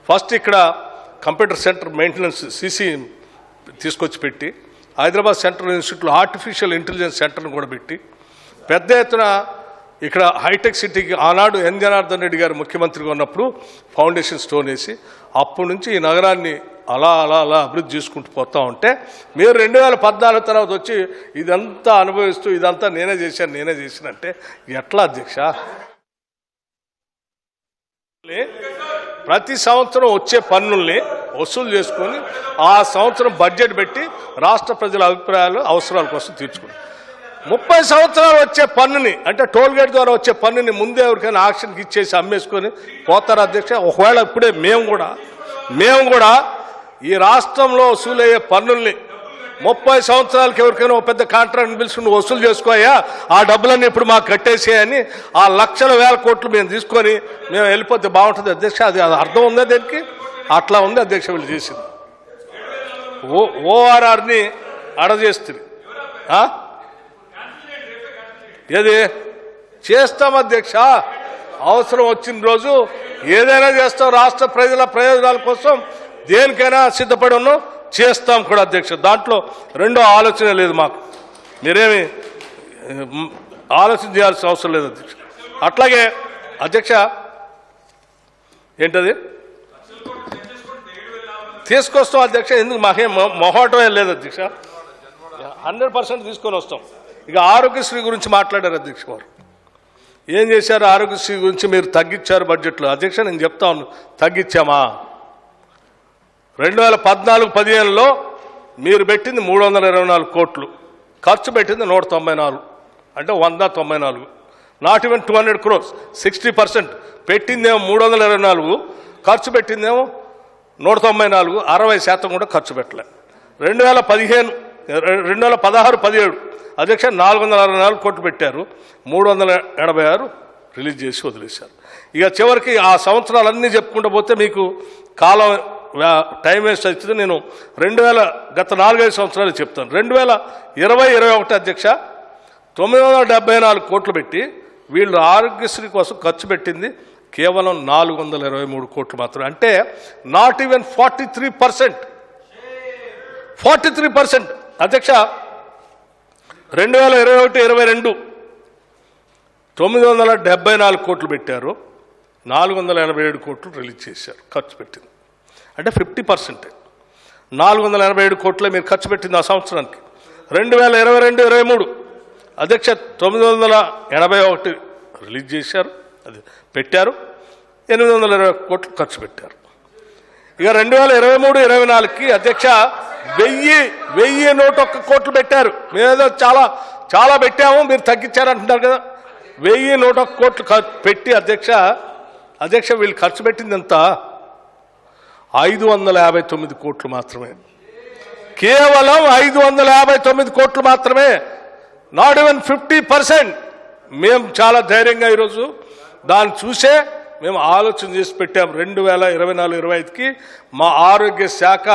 ఫస్ట్ ఇక్కడ కంప్యూటర్ సెంటర్ మెయింటెనెన్స్ సిసి తీసుకొచ్చి పెట్టి హైదరాబాద్ సెంట్రల్ ఇన్స్టిట్యూట్లో ఆర్టిఫిషియల్ ఇంటెలిజెన్స్ సెంటర్ను కూడా పెట్టి పెద్ద ఎత్తున ఇక్కడ హైటెక్ సిటీకి ఆనాడు ఎన్ జనార్దన్ రెడ్డి గారు ముఖ్యమంత్రిగా ఉన్నప్పుడు ఫౌండేషన్ స్టోన్ వేసి అప్పటి నుంచి ఈ నగరాన్ని అలా అలా అలా అభివృద్ధి చేసుకుంటూ పోతా ఉంటే మీరు 2014 తర్వాత వచ్చి ఇదంతా అనుభవిస్తూ ఇదంతా నేనే చేశాను అంటే ఎట్లా అధ్యక్ష? ప్రతి సంవత్సరం వచ్చే పన్నుల్ని వసూలు చేసుకొని ఆ సంవత్సరం బడ్జెట్ పెట్టి రాష్ట్ర ప్రజల అభిప్రాయాలు అవసరాల కోసం తీర్చుకుంటారు. 30 సంవత్సరాలు వచ్చే పన్నుని అంటే టోల్ గేట్ ద్వారా వచ్చే పన్నుని ముందే ఎవరికైనా ఆక్షన్కి ఇచ్చేసి అమ్మేసుకొని పోతారు అధ్యక్ష. ఒకవేళ ఇప్పుడే మేము కూడా ఈ రాష్ట్రంలో వసూలయ్యే పన్నుల్ని 30 సంవత్సరాలకి ఎవరికైనా ఒక పెద్ద కాంట్రాక్ట్ పిలుచుకుని వసూలు చేసుకోయా, ఆ డబ్బులన్నీ ఇప్పుడు మాకు కట్టేసేయని ఆ లక్షల వేల కోట్లు మేము తీసుకొని మేము వెళ్ళిపోతే బాగుంటుంది అధ్యక్ష. అది అర్థం ఉందా దేనికి? అట్లా ఉంది అధ్యక్ష వీళ్ళు చేసింది. ఓఆర్ఆర్ని అడజేస్తుంది. ఏది చేస్తాం అధ్యక్ష, అవసరం వచ్చిన రోజు ఏదైనా చేస్తాం. రాష్ట్ర ప్రజల ప్రయోజనాల కోసం దేనికైనా సిద్ధపడి ఉన్నాం, చేస్తాం కూడా అధ్యక్ష. దాంట్లో రెండో ఆలోచన లేదు మాకు. మీరేమి ఆలోచన చేయాల్సిన అవసరం లేదు అధ్యక్ష. అట్లాగే అధ్యక్ష ఏంటది తీసుకొస్తాం అధ్యక్ష. ఎందుకు మాకేం మొహటమే లేదు అధ్యక్ష, 100% తీసుకొని వస్తాం. ఇక ఆరోగ్యశ్రీ గురించి మాట్లాడారు అధ్యక్ష. వారు ఏం చేశారు? ఆరోగ్యశ్రీ గురించి మీరు తగ్గించారు బడ్జెట్లో. అధ్యక్ష నేను చెప్తా ఉన్నాను, తగ్గించామా? 2014-15లో మీరు పెట్టింది 324 కోట్లు, ఖర్చు పెట్టింది 194, అంటే 194. Not even 200 crores, 60%. పెట్టిందేమో 324, ఖర్చు పెట్టిందేమో 194, 60% కూడా ఖర్చు పెట్టలే. 2016-17 అధ్యక్ష 464 కోట్లు పెట్టారు, 386 రిలీజ్ చేసి వదిలేశారు. ఇక చివరికి ఆ సంవత్సరాలన్నీ చెప్పుకుంటూ పోతే మీకు కాలం టైం వేస్ట్ అవుతుంది. నేను గత 4-5 సంవత్సరాలు చెప్తాను. 2020-21 అధ్యక్ష 974 కోట్లు పెట్టి వీళ్ళు ఆరోగ్యశ్రీ కోసం ఖర్చు పెట్టింది కేవలం 423 కోట్లు మాత్రమే. అంటే నాట్ ఈవెన్ 43% అధ్యక్ష. 2021-22 974 కోట్లు పెట్టారు, 487 కోట్లు రిలీజ్ చేశారు, ఖర్చు పెట్టింది. అంటే 50%. 487 కోట్లే మీరు ఖర్చు పెట్టింది ఆ సంవత్సరానికి. 2022-23 అధ్యక్ష 981 రిలీజ్ చేశారు, అది పెట్టారు, 820 కోట్లు ఖర్చు పెట్టారు. ఇక 2023-24కి అధ్యక్ష 1001 కోట్లు పెట్టారు. మేమేదో చాలా పెట్టాము, మీరు తగ్గించారంటున్నారు కదా. 1001 కోట్లు పెట్టి అధ్యక్ష వీళ్ళు ఖర్చు పెట్టింది ఎంత? 559 కోట్లు మాత్రమే. కేవలం 559 కోట్లు మాత్రమే. Not even 50%. మేము చాలా ధైర్యంగా ఈరోజు దాన్ని చూసే మేము ఆలోచన చేసి పెట్టాం. 2024-25కి మా ఆరోగ్య శాఖ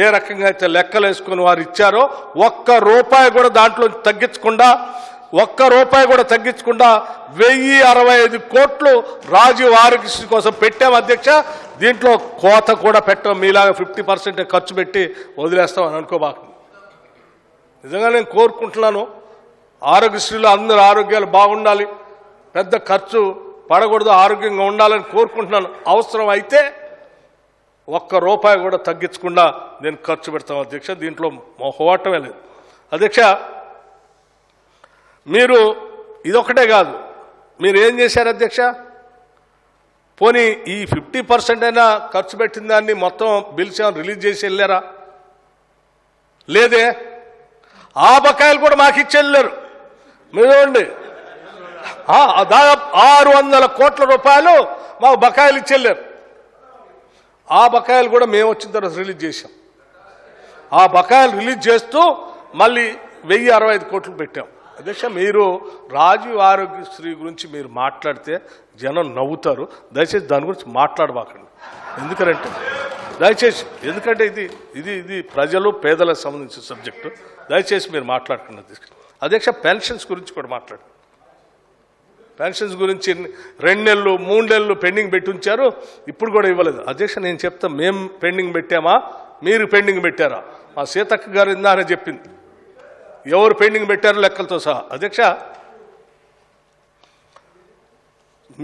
ఏ రకంగా అయితే లెక్కలు వేసుకొని వారు ఇచ్చారో ఒక్క రూపాయి కూడా దాంట్లో తగ్గించకుండా 1065 కోట్లు రాజీవ్ ఆరోగ్యశ్రీ కోసం పెట్టాం అధ్యక్ష. దీంట్లో కోత కూడా పెట్టాం. మీలాగా 50% ఖర్చు పెట్టి వదిలేస్తామని అనుకోబాకు. నిజంగా నేను కోరుకుంటున్నాను, ఆరోగ్యశ్రీలో అందరూ ఆరోగ్యాలు బాగుండాలి, పెద్ద ఖర్చు పడకూడదు, ఆరోగ్యంగా ఉండాలని కోరుకుంటున్నాను. అవసరం అయితే 1 రూపాయి కూడా తగ్గించకుండా నేను ఖర్చు పెడతాం అధ్యక్ష. దీంట్లో మొహమాటమే లేదు అధ్యక్ష. మీరు ఇదొకటే కాదు, మీరు ఏం చేశారు అధ్యక్ష? పోనీ ఈ 50% అయినా ఖర్చు పెట్టిన దాన్ని మొత్తం బిల్స్ ఏమైనా రిలీజ్ చేసి వెళ్ళారా? లేదే. ఆ బకాయిలు కూడా మాకు ఇచ్చి వెళ్ళారు. మీరు చూడండి, దాదాపు 600 కోట్ల రూపాయలు మాకు బకాయిలు ఇచ్చెళ్ళారు. ఆ బకాయిలు కూడా మేము వచ్చిన తర్వాత రిలీజ్ చేశాం. ఆ బకాయిలు రిలీజ్ చేస్తూ మళ్ళీ 1065 కోట్లు పెట్టాం. అధ్యక్ష, మీరు రాజీవ్ ఆరోగ్యశ్రీ గురించి మీరు మాట్లాడితే జనం నవ్వుతారు. దయచేసి దాని గురించి మాట్లాడబాకండి. ఎందుకంటే ఇది ప్రజలు పేదలకు సంబంధించిన సబ్జెక్టు. దయచేసి మీరు మాట్లాడుకున్న అధ్యక్ష, పెన్షన్స్ గురించి కూడా మాట్లాడు. పెన్షన్స్ గురించి 2 నెలలు 3 నెలలు పెండింగ్ పెట్టి ఉంచారు, ఇప్పుడు కూడా ఇవ్వలేదు. అధ్యక్ష, నేను చెప్తా, మేము పెండింగ్ పెట్టామా మీరు పెండింగ్ పెట్టారా? మా సీతక్క గారు ఇందానే చెప్పింది ఎవరు పెండింగ్ పెట్టారో లెక్కలతో సహా. అధ్యక్ష,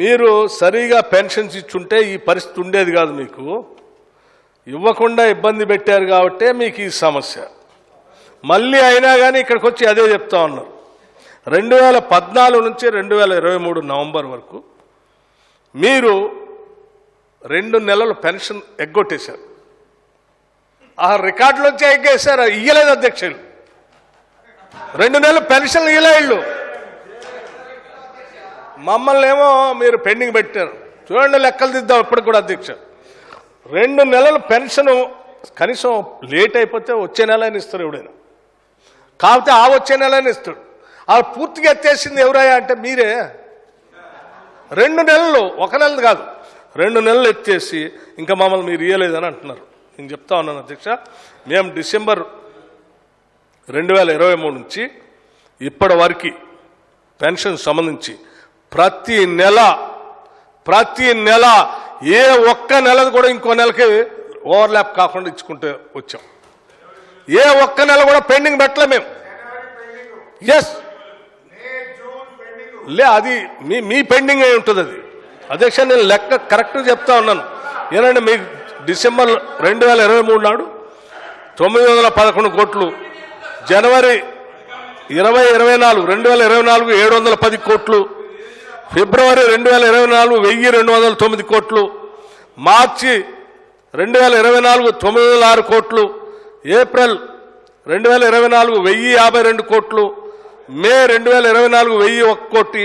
మీరు సరిగా పెన్షన్స్ ఇచ్చుంటే ఈ పరిస్థితి ఉండేది కాదు. మీకు ఇవ్వకుండా ఇబ్బంది పెట్టారు కాబట్టే మీకు ఈ సమస్య. మళ్ళీ అయినా కానీ ఇక్కడికి వచ్చి అదే చెప్తా ఉన్నారు. 2014 నుంచి 2023 నవంబర్ వరకు మీరు 2 నెలలు పెన్షన్ ఎగ్గొట్టేశారు. ఆ రికార్డులోంచి ఎగ్గేశారు, ఇయ్యలేదు అధ్యక్షులు. 2 నెలలు పెన్షన్ ఇయ్యలేదు. మమ్మల్ని ఏమో మీరు పెండింగ్ పెట్టారు. చూడండి, లెక్కలు దిద్దాం ఇప్పటికి కూడా. అధ్యక్ష, 2 నెలలు పెన్షన్ కనీసం లేట్ అయిపోతే వచ్చే నెల అయినా ఇస్తారు ఎవడైనా. కాకపోతే ఆ వచ్చే నెల అయినా ఇస్తాడు. ఆ పూర్తిగా ఎత్తేసింది ఎవరయ్యా అంటే మీరే. 2 నెలలు, 1 నెలలు కాదు, 2 నెలలు ఎత్తేసి ఇంకా మమ్మల్ని మీరు ఇయ్యలేదని అంటున్నారు. నేను చెప్తా ఉన్నాను అధ్యక్ష, మేము డిసెంబర్ 2023 నుంచి ఇప్పటి వరకు పెన్షన్ సంబంధించి ప్రతి నెల ఏ ఒక్క నెలది కూడా ఇంకో నెలకి ఓవర్లాప్ కాకుండా ఇచ్చుకుంటూ వచ్చాం. ఏ ఒక్క నెల కూడా పెండింగ్ పెట్టలే మేము. ఎస్ అది మీ పెండింగ్ అయి ఉంటుంది అది. అధ్యక్ష, నేను లెక్క కరెక్ట్గా చెప్తా ఉన్నాను. ఏనంటే మీకు డిసెంబర్ 2023 నాడు 911 కోట్లు, జనవరి 2024 710 కోట్లు, ఫిబ్రవరి 2024 1209 కోట్లు, మార్చి 2024 906 కోట్లు, ఏప్రిల్ 2024 1052 కోట్లు, మే 2024 1001 కోటి,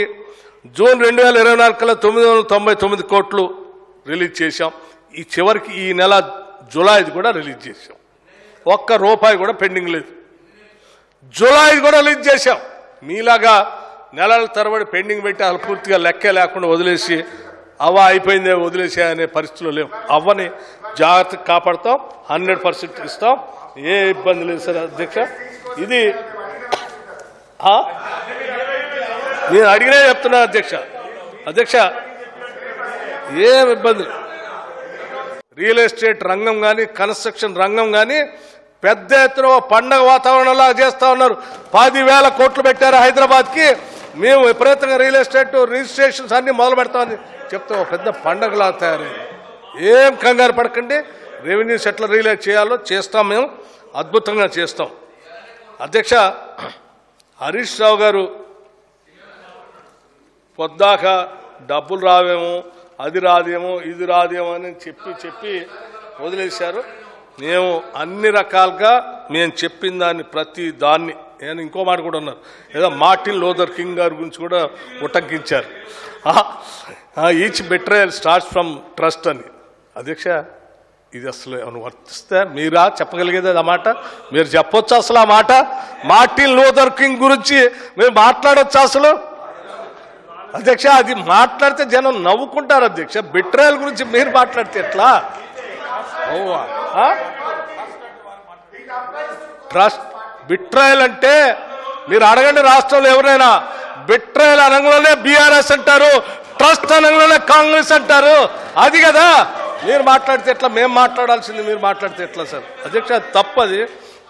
జూన్ 2024 కల్లా 999 కోట్లు రిలీజ్ చేశాం. ఈ చివరికి ఈ నెల జూలైది కూడా రిలీజ్ చేశాం. ఒక్క రూపాయి కూడా పెండింగ్ లేదు. జూలై కూడా రిలీజ్ చేశాం. మీలాగా నెలల తరబడి పెండింగ్ పెట్టి అసలు పూర్తిగా లెక్కే లేకుండా వదిలేసి అయిపోయిందే వదిలేసే అనే పరిస్థితులు లేవు. అవ్వని జాగ్రత్తగా కాపాడుతాం, 100% ఇస్తాం, ఏ ఇబ్బంది లేదు సార్. అధ్యక్ష, ఇది నేను అడిగినే చెప్తున్నా అధ్యక్ష, ఏం ఇబ్బంది. రియల్ ఎస్టేట్ రంగం కానీ, కన్స్ట్రక్షన్ రంగం కానీ పెద్ద ఎత్తున పండగ వాతావరణంలా చేస్తూ ఉన్నారు. 10,000 కోట్లు పెట్టారు హైదరాబాద్కి. మేము విపరీతంగా రియల్ ఎస్టేట్ రిజిస్ట్రేషన్స్ అన్ని మొదలు పెడతామని చెప్తాం. పెద్ద పండగలా తయారైంది. ఏం కంగారు పడకండి, రెవెన్యూస్ ఎట్లా రియలైజ్ చేయాలో చేస్తాం, మేము అద్భుతంగా చేస్తాం. అధ్యక్ష, హరీష్ రావు గారు పొద్దాక డబ్బులు రావేమో, అది రాదేమో, ఇది రాదేమో అని చెప్పి వదిలేశారు. మేము అన్ని రకాలుగా మేము చెప్పిన దాన్ని ప్రతి దాన్ని, నేను ఇంకో మాట కూడా ఉన్నారు, ఏదో మార్టిన్ లూథర్ కింగ్ గారి గురించి కూడా ఉటంకించారు. ఈచ్ బెట్రేయల్ స్టార్ట్స్ ఫ్రమ్ ట్రస్ట్ అని. అధ్యక్ష, ఇది అసలు ఏమైనా వర్తిస్తే మీరా చెప్పగలిగేది ఆ మాట? మీరు చెప్పొచ్చు అసలు ఆ మాట? మార్టిన్ లూథర్ కింగ్ గురించి మీరు మాట్లాడొచ్చు అసలు? అధ్యక్ష, అది మాట్లాడితే జనం నవ్వుకుంటారు. అధ్యక్ష, బెట్రేయల్ గురించి మీరు మాట్లాడితే ఎట్లా? ట్రస్ట్ బిట్రాయల్ అంటే మీరు అడగండి రాష్ట్రంలో ఎవరైనా. బిట్రాయల్ అనగానే బీఆర్ఎస్ అంటారు, ట్రస్ట్ అనగానే కాంగ్రెస్ అంటారు. అది కదా మీరు మాట్లాడితే ఎట్లా? మేము మాట్లాడాల్సింది మీరు మాట్లాడితే ఎట్లా సార్? అధ్యక్ష, తప్పది.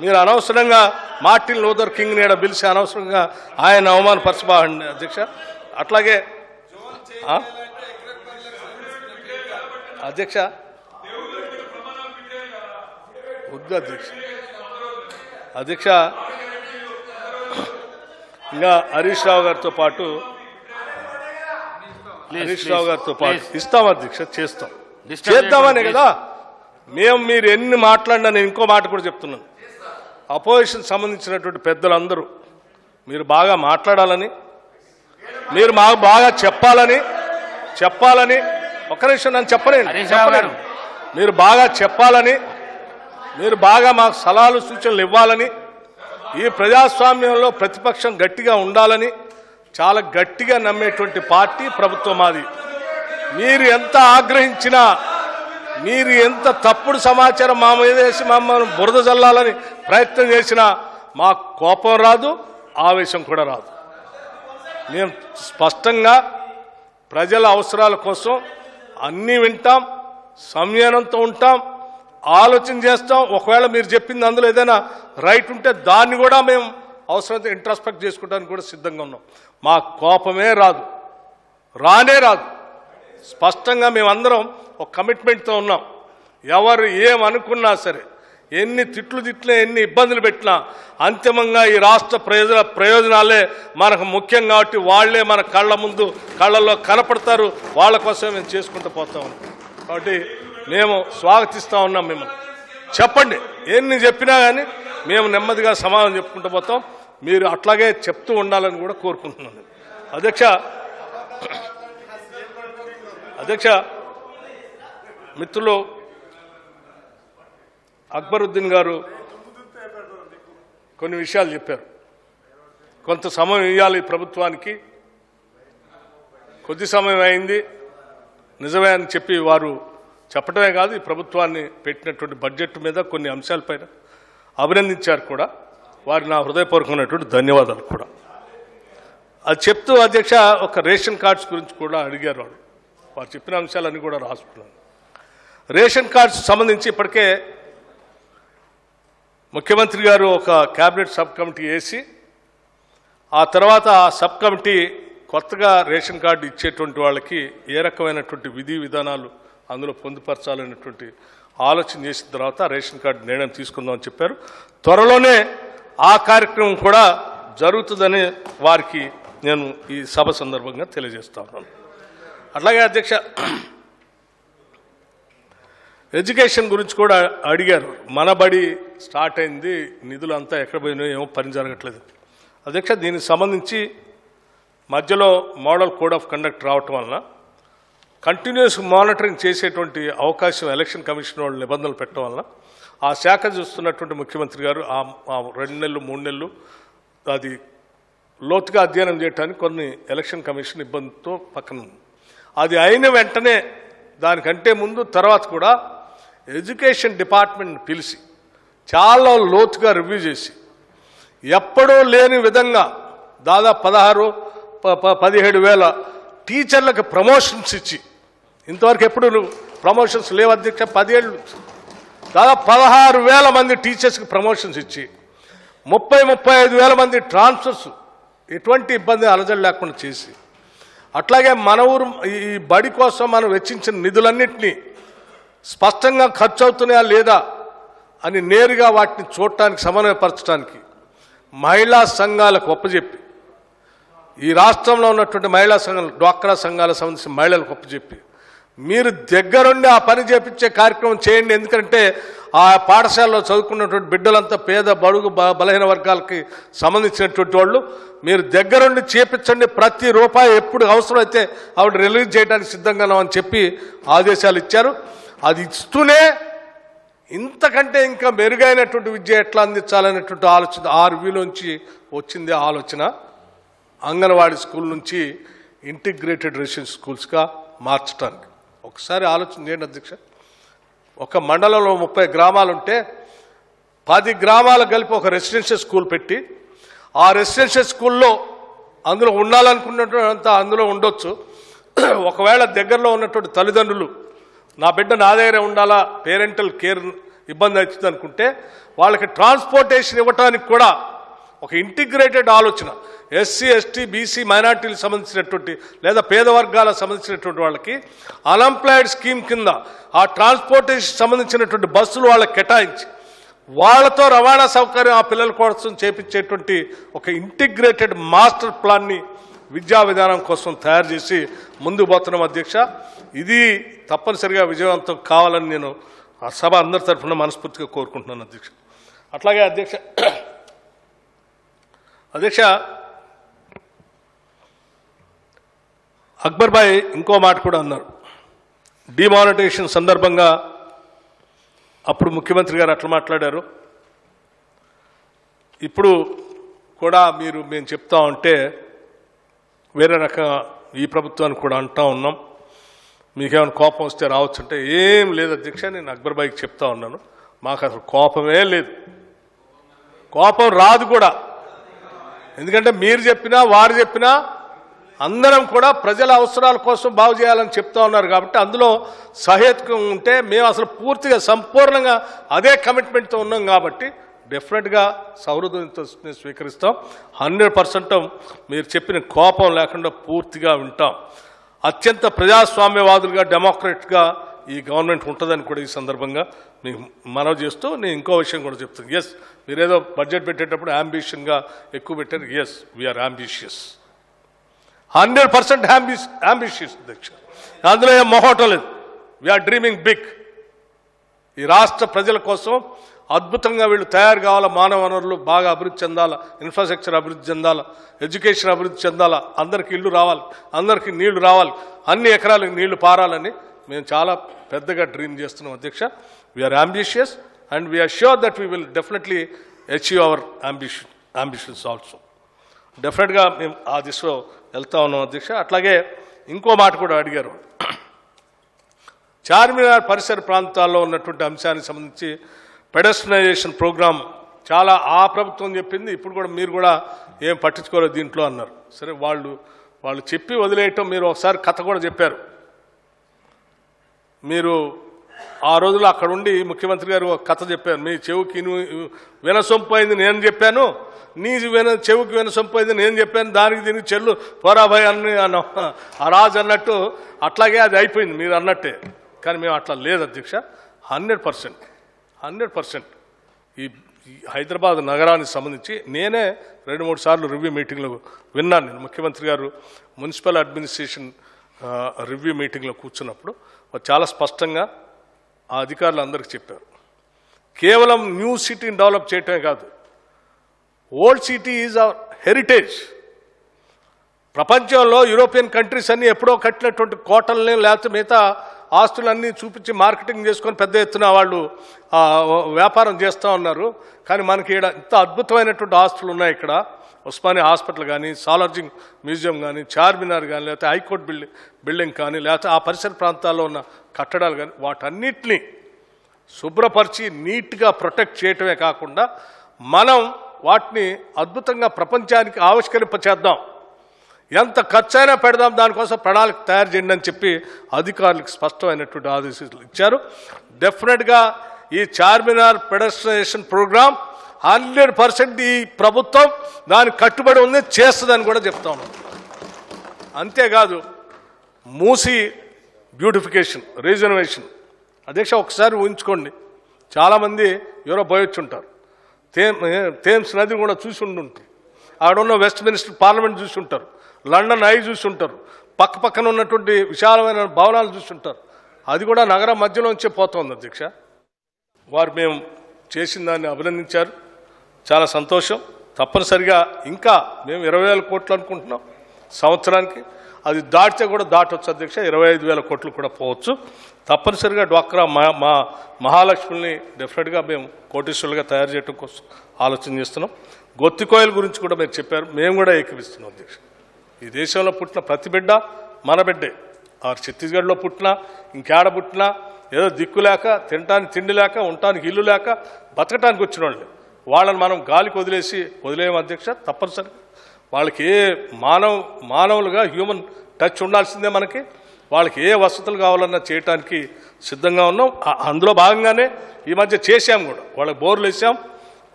మీరు అనవసరంగా మార్టిన్ లూథర్ కింగ్ నేడ పిలిచి అనవసరంగా ఆయన అవమానపరచబాకండి అధ్యక్ష. అట్లాగే అధ్యక్ష వద్దు అధ్యక్ష, ఇంకా హరీష్ రావు గారితో పాటు ఇస్తాం అధ్యక్ష, చేద్దామనే కదా మేము. మీరు ఎన్ని మాట్లాడినా నేను ఇంకో మాట కూడా చెప్తున్నాను. అపోజిషన్ సంబంధించినటువంటి పెద్దలందరూ మీరు బాగా మాట్లాడాలని, మీరు మాకు బాగా చెప్పాలని ఒక్క నిమిషం నన్ను చెప్పలేను. మీరు బాగా చెప్పాలని, మీరు బాగా మాకు సలహాలు సూచనలు ఇవ్వాలని, ఈ ప్రజాస్వామ్యంలో ప్రతిపక్షం గట్టిగా ఉండాలని చాలా గట్టిగా నమ్మేటువంటి పార్టీ ప్రభుత్వం మాది. మీరు ఎంత ఆగ్రహించినా, మీరు ఎంత తప్పుడు సమాచారం మా మీద వేసి మమ్మల్ని బురద జల్లాలని ప్రయత్నం చేసినా మాకు కోపం రాదు, ఆవేశం కూడా రాదు. మేము స్పష్టంగా ప్రజల అవసరాల కోసం అన్నీ వింటాం, సంయమనంతో ఉంటాం, ఆలోచన చేస్తాం. ఒకవేళ మీరు చెప్పింది అందులో ఏదైనా రైట్ ఉంటే దాన్ని కూడా మేము అవసరమైతే ఇంట్రాస్పెక్ట్ చేసుకోవడానికి కూడా సిద్ధంగా ఉన్నాం. మా కోపమే రాదు, రానే రాదు. స్పష్టంగా మేమందరం ఒక కమిట్మెంట్తో ఉన్నాం. ఎవరు ఏమనుకున్నా సరే, ఎన్ని తిట్లు తిట్టినా, ఎన్ని ఇబ్బందులు పెట్టినా అంతిమంగా ఈ రాష్ట్ర ప్రయోజనాలే మనకు ముఖ్యం కాబట్టి వాళ్లే మన కళ్ళల్లో కనపడతారు. వాళ్ళ కోసం మేము చేసుకుంటూ పోతా ఉన్నాం. కాబట్టి మేము స్వాగతిస్తూ ఉన్నాం. మిమ్మల్ని చెప్పండి, ఎన్ని చెప్పినా కానీ మేము నెమ్మదిగా సమాధానం చెప్పుకుంటూ పోతాం. మీరు అట్లాగే చెప్తూ ఉండాలని కూడా కోరుకుంటున్నాను. అధ్యక్ష మిత్రులు అక్బరుద్దీన్ గారు కొన్ని విషయాలు చెప్పారు. కొంత సమయం ఇవ్వాలి ప్రభుత్వానికి, కొద్ది సమయం అయింది నిజమే అని చెప్పి వారు చెప్పడమే కాదు, ఈ ప్రభుత్వాన్ని పెట్టినటువంటి బడ్జెట్ మీద కొన్ని అంశాలపైన అభినందించారు కూడా. వారి నా హృదయపూర్వకమైనటువంటి ధన్యవాదాలు కూడా. అది చెప్తూ అధ్యక్ష ఒక రేషన్ కార్డ్స్ గురించి కూడా అడిగారు. వారు చెప్పిన అంశాలన్నీ కూడా రాసుకున్నాను. రేషన్ కార్డ్స్ సంబంధించి ఇప్పటికే ముఖ్యమంత్రి గారు ఒక క్యాబినెట్ సబ్ కమిటీ వేసి, ఆ తర్వాత ఆ సబ్ కమిటీ కొత్తగా రేషన్ కార్డు ఇచ్చేటువంటి వాళ్ళకి ఏ రకమైనటువంటి విధి విధానాలు అందులో పొందుపరచాలనేటువంటి ఆలోచన చేసిన తర్వాత రేషన్ కార్డు నిర్ణయం తీసుకుందామని చెప్పారు. త్వరలోనే ఆ కార్యక్రమం కూడా జరుగుతుందని వారికి నేను ఈ సభ సందర్భంగా తెలియజేస్తా ఉన్నాను. అట్లాగే అధ్యక్ష ఎడ్యుకేషన్ గురించి కూడా అడిగారు. మన బడి స్టార్ట్ అయింది, నిధులు అంతా ఎక్కడ పోయినాయో ఏమో పని జరగట్లేదు. అధ్యక్ష దీనికి సంబంధించి మధ్యలో మోడల్ కోడ్ ఆఫ్ కండక్ట్ రావటం వలన కంటిన్యూస్ మానిటరింగ్ చేసేటువంటి అవకాశం ఎలక్షన్ కమిషన్ వాళ్ళు నిబంధనలు పెట్టడం వలన ఆ శాఖ చూస్తున్నటువంటి ముఖ్యమంత్రి గారు ఆ 2 నెలలు 3 నెలలు అది లోతుగా అధ్యయనం చేయడానికి కొన్ని ఎలక్షన్ కమిషన్ ఇబ్బందితో పక్కన అది అయిన వెంటనే దానికంటే ముందు తర్వాత కూడా ఎడ్యుకేషన్ డిపార్ట్మెంట్ని పిలిచి చాలా లోతుగా రివ్యూ చేసి ఎప్పుడూ లేని విధంగా దాదాపు 17,000 టీచర్లకు ప్రమోషన్స్ ఇచ్చి, ఇంతవరకు ఎప్పుడు ప్రమోషన్స్ లేవు అధ్యక్ష, 10 ఏళ్ళు దాదాపు 16,000 మంది టీచర్స్కి ప్రమోషన్స్ ఇచ్చి 35,000 మంది ట్రాన్స్ఫర్స్ ఎటువంటి ఇబ్బంది అలజడి లేకుండా చేసి, అట్లాగే మన ఊరు ఈ బడి కోసం మనం వెచ్చించిన నిధులన్నింటినీ స్పష్టంగా ఖర్చు అవుతున్నాయా లేదా అని నేరుగా వాటిని చూడటానికి సమన్వయపరచడానికి మహిళా సంఘాలకు ఒప్పజెప్పి, ఈ రాష్ట్రంలో ఉన్నటువంటి మహిళా సంఘాలు డ్వాక్రా సంఘాలకు సంబంధించిన మహిళలకు ఒప్పజెప్పి మీరు దగ్గరుండి ఆ పని చేపించే కార్యక్రమం చేయండి. ఎందుకంటే ఆ పాఠశాలలో చదువుకున్నటువంటి బిడ్డలంతా పేద బడుగు బలహీన వర్గాలకి సంబంధించినటువంటి వాళ్ళు. మీరు దగ్గరుండి చేపించండి, ప్రతి రూపాయి ఎప్పుడు అవసరమైతే ఆవిడ రిలీజ్ చేయడానికి సిద్ధంగా ఉన్నామని చెప్పి ఆదేశాలు ఇచ్చారు. అది ఇస్తూనే ఇంతకంటే ఇంకా మెరుగైనటువంటి విద్య ఎట్లా అందించాలనేటువంటి ఆలోచన ఆ రివ్యూలోంచి వచ్చింది. ఆలోచన అంగన్వాడీ స్కూల్ నుంచి ఇంటిగ్రేటెడ్ రెసిడెన్షియల్ స్కూల్స్గా మార్చడానికి. ఒకసారి ఆలోచన చేయండి అధ్యక్ష, ఒక మండలంలో 30 గ్రామాలు ఉంటే 10 గ్రామాలు కలిపి ఒక రెసిడెన్షియల్ స్కూల్ పెట్టి ఆ రెసిడెన్షియల్ స్కూల్లో అందులో ఉండాలనుకున్నటువంటి అందులో ఉండొచ్చు. ఒకవేళ దగ్గరలో ఉన్నటువంటి తల్లిదండ్రులు నా బిడ్డ నా దగ్గరే ఉండాలా, పేరెంటల్ కేర్ ఇబ్బంది అవుతుంది అనుకుంటే వాళ్ళకి ట్రాన్స్పోర్టేషన్ ఇవ్వడానికి కూడా ఒక ఇంటిగ్రేటెడ్ ఆలోచన, ఎస్సీ ఎస్టీ బీసీ మైనార్టీలకు సంబంధించినటువంటి లేదా పేద వర్గాలకు సంబంధించినటువంటి వాళ్ళకి అన్ఎంప్లాయిడ్ స్కీమ్ కింద ఆ ట్రాన్స్పోర్టేషన్ సంబంధించినటువంటి బస్సులు వాళ్ళకి కేటాయించి వాళ్ళతో రవాణా సౌకర్యం ఆ పిల్లల కోసం చేపించేటువంటి ఒక ఇంటిగ్రేటెడ్ మాస్టర్ ప్లాన్ని విద్యా విధానం కోసం తయారు చేసి ముందుకు పోతున్నాం అధ్యక్ష. ఇది తప్పనిసరిగా విజయవంతం కావాలని నేను ఆ సభ అందరి తరఫున మనస్ఫూర్తిగా కోరుకుంటున్నాను అధ్యక్ష. అట్లాగే అధ్యక్ష అక్బర్ భాయ్ ఇంకో మాట కూడా అన్నారు. డిమానిటైజేషన్ సందర్భంగా అప్పుడు ముఖ్యమంత్రి గారు అట్లా మాట్లాడారు, ఇప్పుడు కూడా మేము చెప్తా ఉంటే వేరే రకంగా ఈ ప్రభుత్వానికి కూడా అంటా ఉన్నాం. మీకేమైనా కోపం వస్తే రావచ్చు అంటే, ఏం లేదు అధ్యక్ష, నేను అక్బర్ భాయ్కి చెప్తా ఉన్నాను, మాకు అసలు కోపమే లేదు, కోపం రాదు కూడా. ఎందుకంటే మీరు చెప్పినా వారు చెప్పినా అందరం కూడా ప్రజల అవసరాల కోసం బాగు చేయాలని చెప్తా ఉన్నారు. కాబట్టి అందులో సహేతుకం ఉంటే మేము అసలు పూర్తిగా సంపూర్ణంగా అదే కమిట్మెంట్తో ఉన్నాం. కాబట్టి డెఫినెట్గా సౌహృదంతో స్వీకరిస్తాం. 100% మీరు చెప్పిన కోపం లేకుండా పూర్తిగా వింటాం. అత్యంత ప్రజాస్వామ్యవాదులుగా డెమోక్రట్గా ఈ గవర్నమెంట్ ఉంటుందని కూడా ఈ సందర్భంగా మీకు మనవి చేస్తూ నేను ఇంకో విషయం కూడా చెప్తాను. ఎస్, మీరేదో బడ్జెట్ పెట్టేటప్పుడు అంబిషన్గా ఎక్కువ పెట్టారు. ఎస్, వీఆర్ అంబిషియస్, 100% అంబిషియస్ అధ్యక్ష. అందులో ఏం మొహోటం లేదు. We are dreaming big. ఈ రాష్ట్ర ప్రజల కోసం అద్భుతంగా వీళ్ళు తయారు కావాలా, మానవ వనరులు బాగా అభివృద్ధి చెందాలా, ఇన్ఫ్రాస్ట్రక్చర్ అభివృద్ధి చెందాలా, ఎడ్యుకేషన్ అభివృద్ధి చెందాలా, అందరికీ ఇల్లు రావాలి, అందరికీ నీళ్లు రావాలి, అన్ని ఎకరాలకు నీళ్లు పారాలని మేము చాలా పెద్దగా డ్రీమ్ చేస్తున్నాం అధ్యక్ష. We are ambitious and we are sure that we will definitely achieve our ambitions also. డెఫినెట్గా మేము ఆ దిశలో వెళ్తా ఉన్నాం అధ్యక్ష. అట్లాగే ఇంకో మాట కూడా అడిగారు, చార్మినార్ పరిసర ప్రాంతాల్లో ఉన్నటువంటి అంశానికి సంబంధించి పెడస్ట్రనైజేషన్ ప్రోగ్రామ్ చాలా ఆ ప్రభుత్వం చెప్పింది, ఇప్పుడు కూడా మీరు కూడా ఏం పట్టించుకోలేదు దీంట్లో అన్నారు. సరే, వాళ్ళు చెప్పి వదిలేయటం, మీరు ఒకసారి కథ కూడా చెప్పారు. మీరు ఆ రోజులో అక్కడ ఉండి ముఖ్యమంత్రి గారు ఒక కథ చెప్పారు, మీ చెవుకి వినసొంపు అయింది నేను చెప్పాను, నీ చెవుకి వినసొంపు అయింది నేను చెప్పాను, దానికి దీనికి చెల్లు పోరాభాయ్ అని ఆ రాజు అన్నట్టు అట్లాగే అది అయిపోయింది మీరు అన్నట్టే. కానీ మేము అట్లా లేదు అధ్యక్ష. 100% ఈ హైదరాబాద్ నగరానికి సంబంధించి నేనే 2-3 సార్లు రివ్యూ మీటింగ్లో విన్నాను. నేను ముఖ్యమంత్రి గారు మున్సిపల్ అడ్మినిస్ట్రేషన్ రివ్యూ మీటింగ్లో కూర్చున్నప్పుడు చాలా స్పష్టంగా ఆ అధికారులు అందరికీ చెప్పారు, కేవలం న్యూ సిటీని డెవలప్ చేయటమే కాదు, old city is our heritage. ప్రపంచంలో యూరోపియన్ కంట్రీస్ అన్నీ ఎప్పుడో కట్టినటువంటి కోటల్ని లేకపోతే మిగతా ఆస్తులన్నీ చూపించి మార్కెటింగ్ చేసుకొని పెద్ద ఎత్తున వాళ్ళు వ్యాపారం చేస్తూ ఉన్నారు. కానీ మనకి ఇక్కడ ఇంత అద్భుతమైనటువంటి ఆస్తులు ఉన్నాయి. ఇక్కడ ఉస్మానియా హాస్పిటల్ కానీ, సాలార్జింగ్ మ్యూజియం కానీ, చార్మినార్ కానీ, లేకపోతే హైకోర్టు బిల్డింగ్ కానీ, లేకపోతే ఆ పరిసర ప్రాంతాల్లో ఉన్న కట్టడాలు కానీ, వాటన్నిటినీ శుభ్రపరిచి నీట్గా ప్రొటెక్ట్ చేయటమే కాకుండా మనం వాటిని అద్భుతంగా ప్రపంచానికి ఆవిష్కరింపచేద్దాం, ఎంత ఖర్చైనా పెడదాం, దానికోసం ప్రణాళిక తయారు చేయండి అని చెప్పి అధికారులకు స్పష్టమైనటువంటి ఆదేశాలు ఇచ్చారు. డెఫినెట్గా ఈ చార్మినార్ పెడస్ట్రనైజేషన్ ప్రోగ్రామ్ 100% ఈ ప్రభుత్వం దానికి కట్టుబడి ఉంది, చేస్తుందని కూడా చెప్తా ఉన్నాం. అంతేకాదు మూసీ బ్యూటిఫికేషన్, రీజనరేషన్ అధ్యక్ష, ఒకసారి ఊహించుకోండి, చాలామంది ఎవరో పోయొచ్చుంటారు, థేమ్స్ నది కూడా చూసి ఉండుంటారు, అక్కడ ఉన్న వెస్ట్ మినిస్టర్ పార్లమెంట్ చూసి ఉంటారు, లండన్ ఐ చూసి ఉంటారు, పక్కన ఉన్నటువంటి విశాలమైన భవనాలు చూసి ఉంటారు. అది కూడా నగరం మధ్యలోంచే పోతుంది అధ్యక్ష. వారు మేము చేసిన దాన్ని అభినందించారు, చాలా సంతోషం. తప్పనిసరిగా ఇంకా మేము 20,000 కోట్లు అనుకుంటున్నాం సంవత్సరానికి, అది దాటితే కూడా దాటవచ్చు అధ్యక్ష, 25,000 కోట్లు కూడా పోవచ్చు. తప్పనిసరిగా డ్వాక్రా మా మహాలక్ష్మిని డెఫినెట్గా మేము కోటీశ్వరులుగా తయారు చేయడం కోసం ఆలోచన చేస్తున్నాం. గొత్తికోయల గురించి కూడా మీరు చెప్పారు, మేము కూడా ఏకీపిస్తున్నాం అధ్యక్ష. ఈ దేశంలో పుట్టిన ప్రతి బిడ్డ మన బిడ్డే. ఆ ఛత్తీస్గఢ్లో పుట్టినా, ఇంకేడ పుట్టినా, ఏదో దిక్కు లేక, తినటానికి తిండి లేక, ఉండటానికి ఇల్లు లేక, బతకటానికి వచ్చిన వాళ్ళే, వాళ్ళని మనం గాలికి వదిలేయం అధ్యక్ష. తప్పనిసరిగా వాళ్ళకి ఏ మానవులుగా హ్యూమన్ టచ్ ఉండాల్సిందే మనకి. వాళ్ళకి ఏ వసతులు కావాలన్నా చేయటానికి సిద్ధంగా ఉన్నాం. అందులో భాగంగానే ఈ మధ్య చేశాం కూడా, వాళ్ళకి బోర్లు వేసాం,